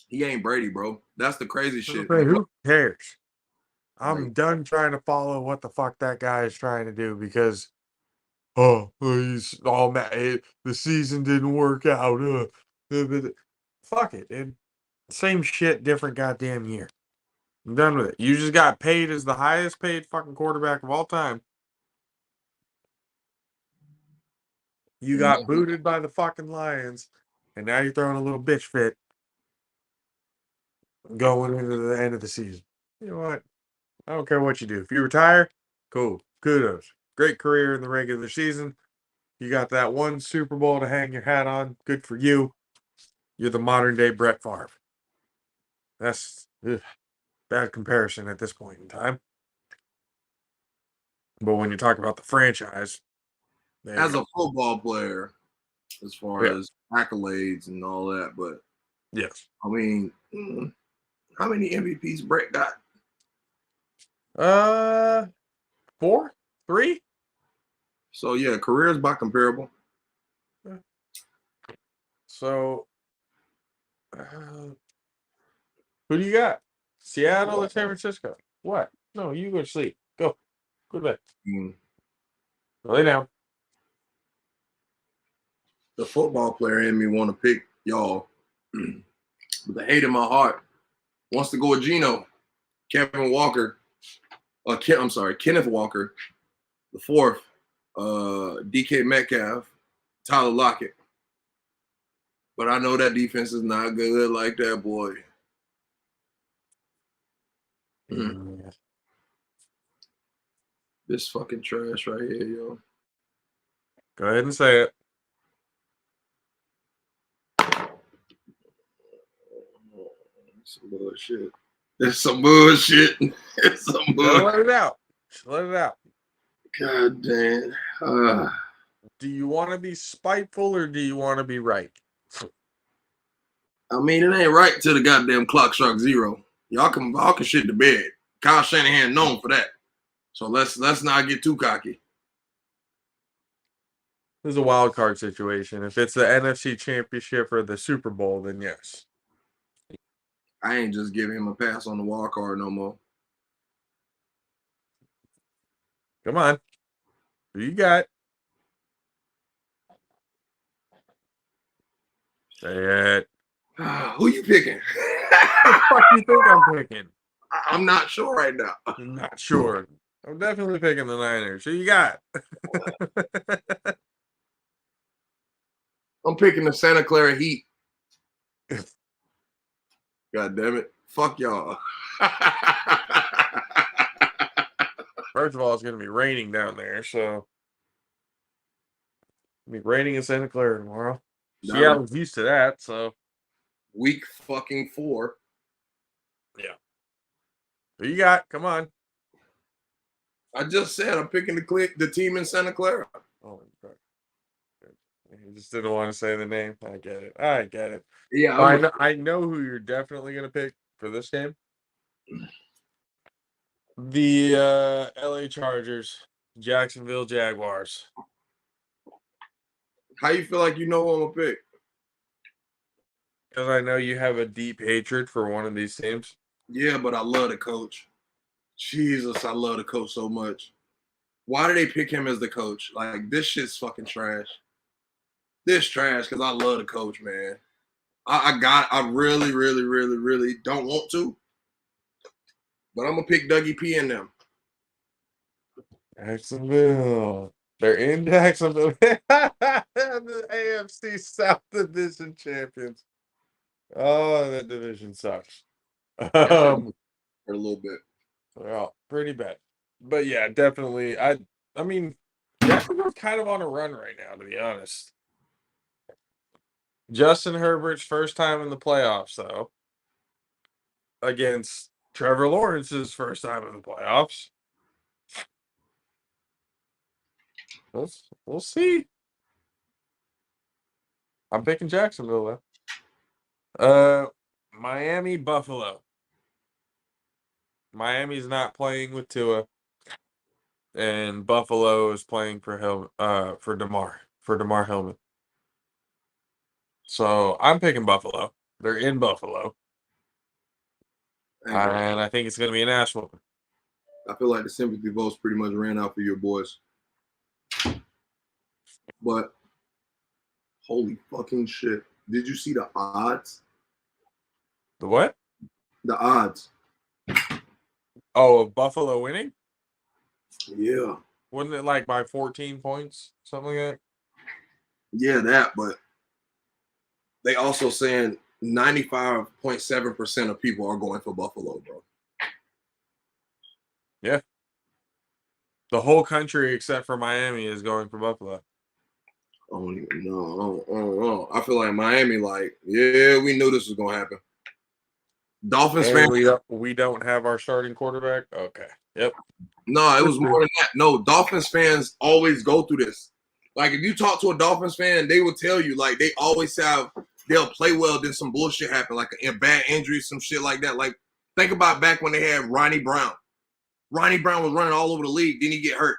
He ain't Brady, bro. That's the crazy shit. Who cares? I'm done trying to follow what the fuck that guy is trying to do because, he's all mad. The season didn't work out. Fuck it, dude. Same shit, different goddamn year. I'm done with it. You just got paid as the highest paid fucking quarterback of all time. You got booted by the fucking Lions, and now you're throwing a little bitch fit going into the end of the season. You know what? I don't care what you do. If you retire, cool. Kudos. Great career in the regular season. You got that one Super Bowl to hang your hat on. Good for you. You're the modern day Brett Favre. That's bad comparison at this point in time. But when you talk about the franchise, as a football player, as far as accolades and all that, but yes, I mean, How many MVPs Brett got? 4, 3. So yeah, careers by comparable. So, who do you got? Seattle or San Francisco? What? No, you go to sleep. Go to bed. Lay down. The football player in me want to pick y'all, but the hate in my heart wants to go with Geno, Kevin Walker, Kenneth Walker, the fourth, DK Metcalf, Tyler Lockett. But I know that defense is not good like that, boy. Yeah. This fucking trash right here, yo. Go ahead and say it. Some bullshit. There's some bullshit. It's some bullshit. Let it out. Let it out. God damn. Do you want to be spiteful or do you want to be right? I mean, it ain't right till the goddamn clock struck 0. Y'all can shit the bed. Kyle Shanahan known for that. So let's not get too cocky. This is a wild card situation. If it's the NFC Championship or the Super Bowl, then yes. I ain't just giving him a pass on the wild card no more. Come on. Who you got? Say it. Who you picking? What the fuck you think I'm picking? I'm not sure right now. I'm not sure. I'm definitely picking the Niners. Who you got? I'm picking the Santa Clara Heat. God damn it. Fuck y'all. First of all, it's going to be raining down there, so it'll be raining in Santa Clara tomorrow. Seattle's used to that, so. Week fucking 4. Yeah. Who you got? Come on. I just said I'm picking the team in Santa Clara. Oh, my God. You just didn't want to say the name. I get it. Yeah, I know who you're definitely going to pick for this game. The LA Chargers, Jacksonville Jaguars. How you feel like you know who I'm gonna pick? Because I know you have a deep hatred for one of these teams. Yeah, but I love the coach. Jesus, I love the coach so much. Why did they pick him as the coach? Like, this shit's fucking trash. This trash because I love the coach, man. I really, really, really, really don't want to. But I'm gonna pick Dougie P in them. Jacksonville. They're in Jacksonville. The AFC South Division champions. Oh, that division sucks. For a little bit. Well, pretty bad. But yeah, definitely. I mean, Jacksonville's kind of on a run right now, to be honest. Justin Herbert's first time in the playoffs, though, against Trevor Lawrence's first time in the playoffs. We'll see. I'm picking Jacksonville, though. Miami, Buffalo. Miami's not playing with Tua, and Buffalo is playing for DeMar Hillman. So I'm picking Buffalo. They're in Buffalo, and I think it's going to be an ass whooping. I feel like the sympathy votes pretty much ran out for your boys. But holy fucking shit. Did you see the odds? The what? The odds. Oh, of Buffalo winning? Yeah. Wasn't it like by 14 points? Something like that? Yeah, that, but they also saying 95.7% of people are going for Buffalo, bro. Yeah. The whole country except for Miami is going for Buffalo. I don't even know. I don't know. I feel like Miami, like, yeah, we knew this was gonna happen. Dolphins fans. We don't have our starting quarterback. Okay. Yep. No, it was more than that. No, Dolphins fans always go through this. Like, if you talk to a Dolphins fan, they will tell you, like, they always have they'll play well, then some bullshit happen, like a bad injury, some shit like that. Like, think about back when they had Ronnie Brown. Ronnie Brown was running all over the league, then he get hurt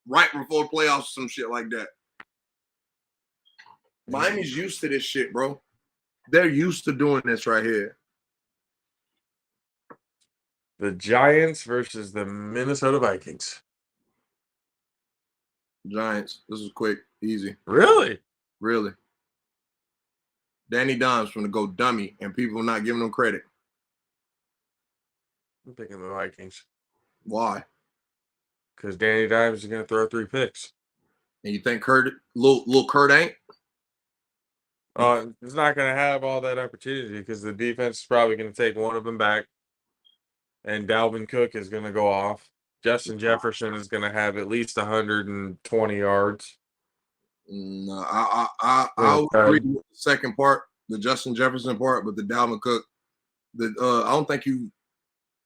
right before playoffs, some shit like that. Miami's used to this shit, bro. They're used to doing this right here. The Giants versus the Minnesota Vikings. Giants. This is quick, easy. Really? Really. Danny Dimes from the go dummy, and people are not giving him credit. I'm picking the Vikings. Why? Because Danny Dimes is going to throw 3 picks. And you think little Kurt ain't? He's not going to have all that opportunity because the defense is probably going to take one of them back. And Dalvin Cook is going to go off. Justin Jefferson is going to have at least 120 yards. No, I would agree with the second part, the Justin Jefferson part, but the Dalvin Cook,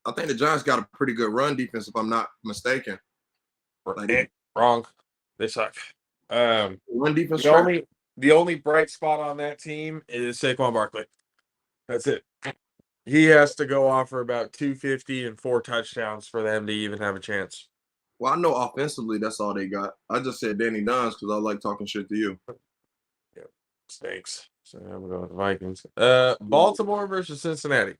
I think the Giants got a pretty good run defense, if I'm not mistaken. Wrong. They suck. Run defense. The only bright spot on that team is Saquon Barkley. That's it. He has to go off for about 250 and 4 touchdowns for them to even have a chance. Well, I know offensively that's all they got. I just said Danny Dimes because I like talking shit to you. Yeah, stinks. So I'm going to go with the Vikings. Baltimore versus Cincinnati.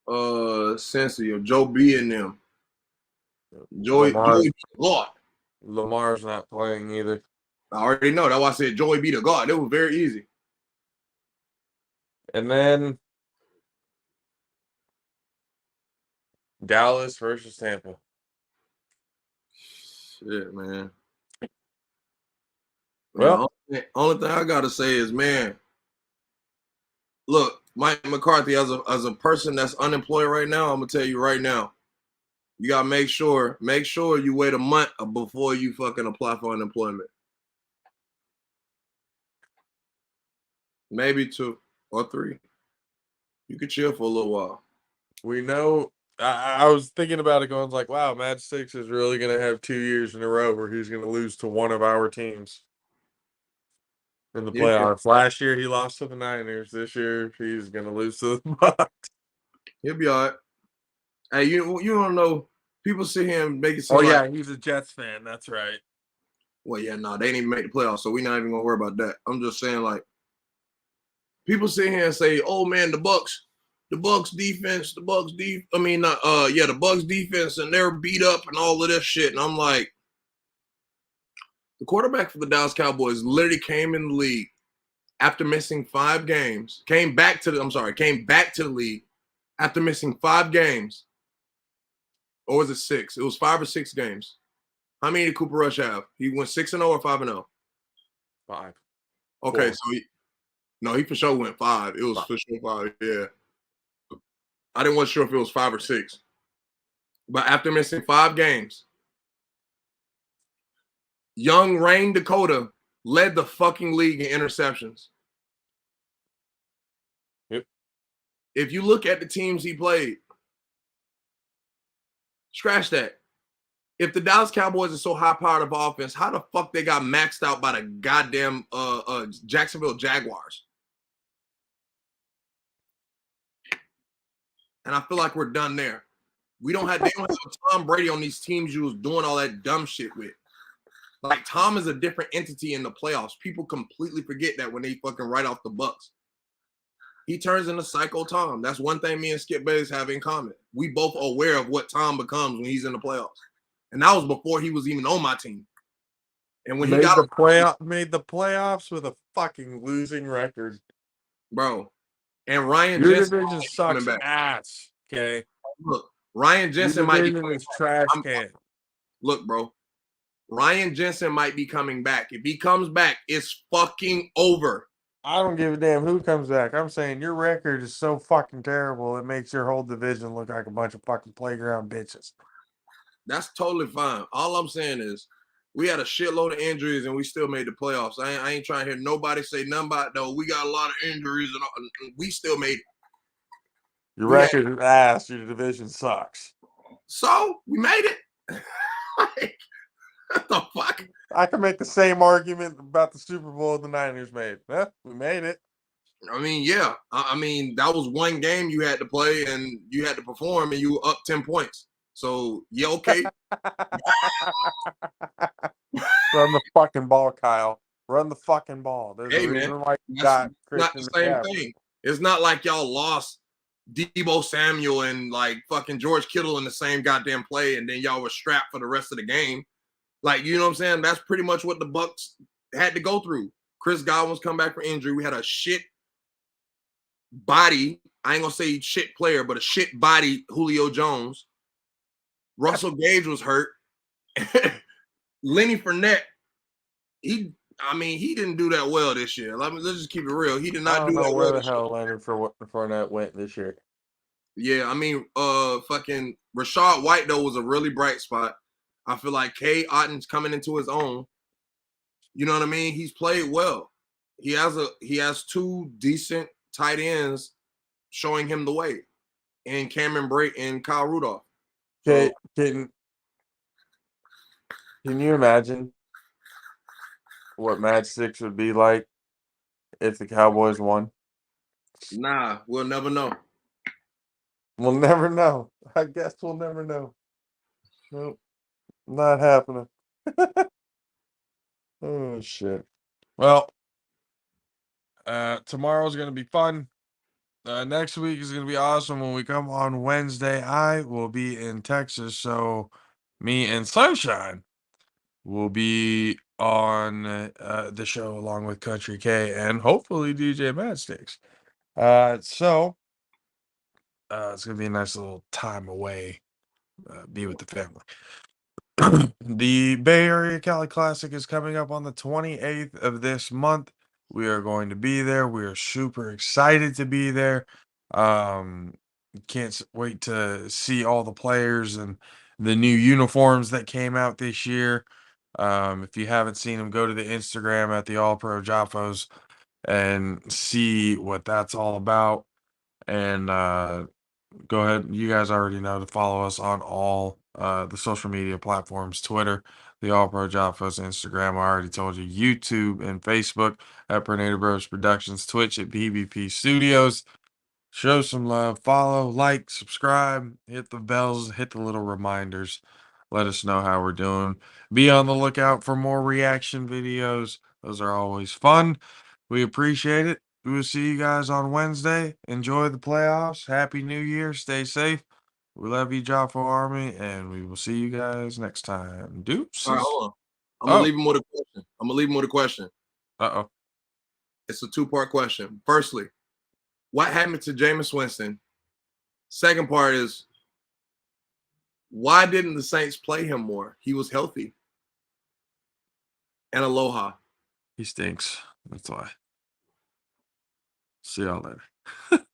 Cincy or Joe B and them. Joey God. Lamar's not playing either. I already know. That's why I said Joey be the God. It was very easy. And then Dallas versus Tampa. Shit, man. Well, only thing I gotta say is, man, look, Mike McCarthy, as a person that's unemployed right now, I'm gonna tell you right now, you gotta make sure you wait a month before you fucking apply for unemployment. Maybe 2 or 3. You could chill for a little while. We know. I was thinking about it, going like, "Wow, Mad Six is really going to have 2 years in a row where he's going to lose to one of our teams in the playoffs." Last year he lost to the Niners. This year he's going to lose to the Bucks. He'll be all right. Hey, you don't know. People sit here and make it seem like he's a Jets fan. That's right. Well, yeah, no, they didn't even make the playoffs, so we're not even gonna worry about that. I'm just saying, like, people sit here and say, "Oh man, the Bucks defense, the Bucks defense, and they're beat up and all of this shit." And I'm like, the quarterback for the Dallas Cowboys literally came in the league after missing 5 games. Came back to the league after missing 5 games. Or was it 6? It was 5 or 6 games. How many did Cooper Rush have? He went 6-0 or 5-0? 5. Okay, 4. so he for sure went 5. It was 5. For sure 5, yeah. I wasn't sure if it was 5 or 6. But after missing 5 games, young Rain Dakota led the fucking league in interceptions. Yep. If you look at the teams he played, scratch that. If the Dallas Cowboys are so high-powered of offense, how the fuck they got maxed out by the goddamn Jacksonville Jaguars? And I feel like we're done there. They don't have Tom Brady on these teams you was doing all that dumb shit with. Like, Tom is a different entity in the playoffs. People completely forget that when they fucking write off the Bucks. He turns into Psycho Tom. That's one thing me and Skip Bayless have in common. We both are aware of what Tom becomes when he's in the playoffs. And that was before he was even on my team. And when made the playoffs with a fucking losing record, bro. And Ryan Your Jensen division sucks ass. Okay, look, Ryan Jensen might be coming trash can. Look, bro, Ryan Jensen might be coming back. If he comes back, it's fucking over. I don't give a damn who comes back. I'm saying your record is so fucking terrible it makes your whole division look like a bunch of fucking playground bitches. That's totally fine. All I'm saying is we had a shitload of injuries and we still made the playoffs. I ain't trying to hear nobody say nothing about, no, we got a lot of injuries and we still made it. Your record is ass. Your division sucks. So we made it. What the fuck? I can make the same argument about the Super Bowl the Niners made. We made it. I mean, yeah. I mean, that was one game you had to play and you had to perform, and you were up 10 points. So yeah, okay. Run the fucking ball, Kyle. Run the fucking ball. There's a Hey man, reason why you that's got not Christian the same McCaffrey. thing. It's not like y'all lost Debo Samuel and like fucking George Kittle in the same goddamn play, and then y'all were strapped for the rest of the game. Like, you know what I'm saying? That's pretty much what the Bucks had to go through. Chris Godwin's come back for injury. We had a shit body. I ain't gonna say shit player, but a shit body Julio Jones. Russell Gage was hurt. Lenny Fournette, he didn't do that well this year. Let's just keep it real. He did I not don't do know that where well the this year. hell Leonard Fournette went this year. Yeah, I mean, fucking Rashad White though was a really bright spot. I feel like Kay Otten's coming into his own. You know what I mean? He's played well. He has two decent tight ends showing him the way, and Cameron Brate and Kyle Rudolph. So Okay, can you imagine what Match 6 would be like if the Cowboys won? nah, we'll never know. We'll never know. I guess we'll never know. Nope, not happening. Oh shit. Well, tomorrow's gonna be fun. Next week is gonna be awesome. When we come on Wednesday, I will be in Texas, so me and Sunshine will be on the show along with Country K and hopefully DJ Madsticks. So it's gonna be a nice little time away, be with the family. The Bay Area Cali Classic is coming up on the 28th of this month. We are going to be there. We are super excited to be there. Um, can't wait to see all the players and the new uniforms that came out this year. If you haven't seen them, go to the Instagram at the All Pro JAFFOs and see what that's all about. And go ahead. You guys already know to follow us on all the social media platforms: Twitter, the All Pro JAFFOs, Instagram. I already told you, YouTube and Facebook at Tornado Bros Productions, Twitch at BBP Studios. Show some love, follow, like, subscribe, hit the bells, hit the little reminders. Let us know how we're doing. Be on the lookout for more reaction videos. Those are always fun. We appreciate it. We will see you guys on Wednesday. Enjoy the playoffs. Happy New Year. Stay safe. We love you, Joffo Army, and we will see you guys next time. All right, Deuces. hold on. I'm gonna Oh, leave him with a question. uh-oh. It's a two-part question. Firstly, what happened to Jameis Winston? Second part is, why didn't the Saints play him more? He was healthy. And aloha. He stinks. That's why. See y'all later.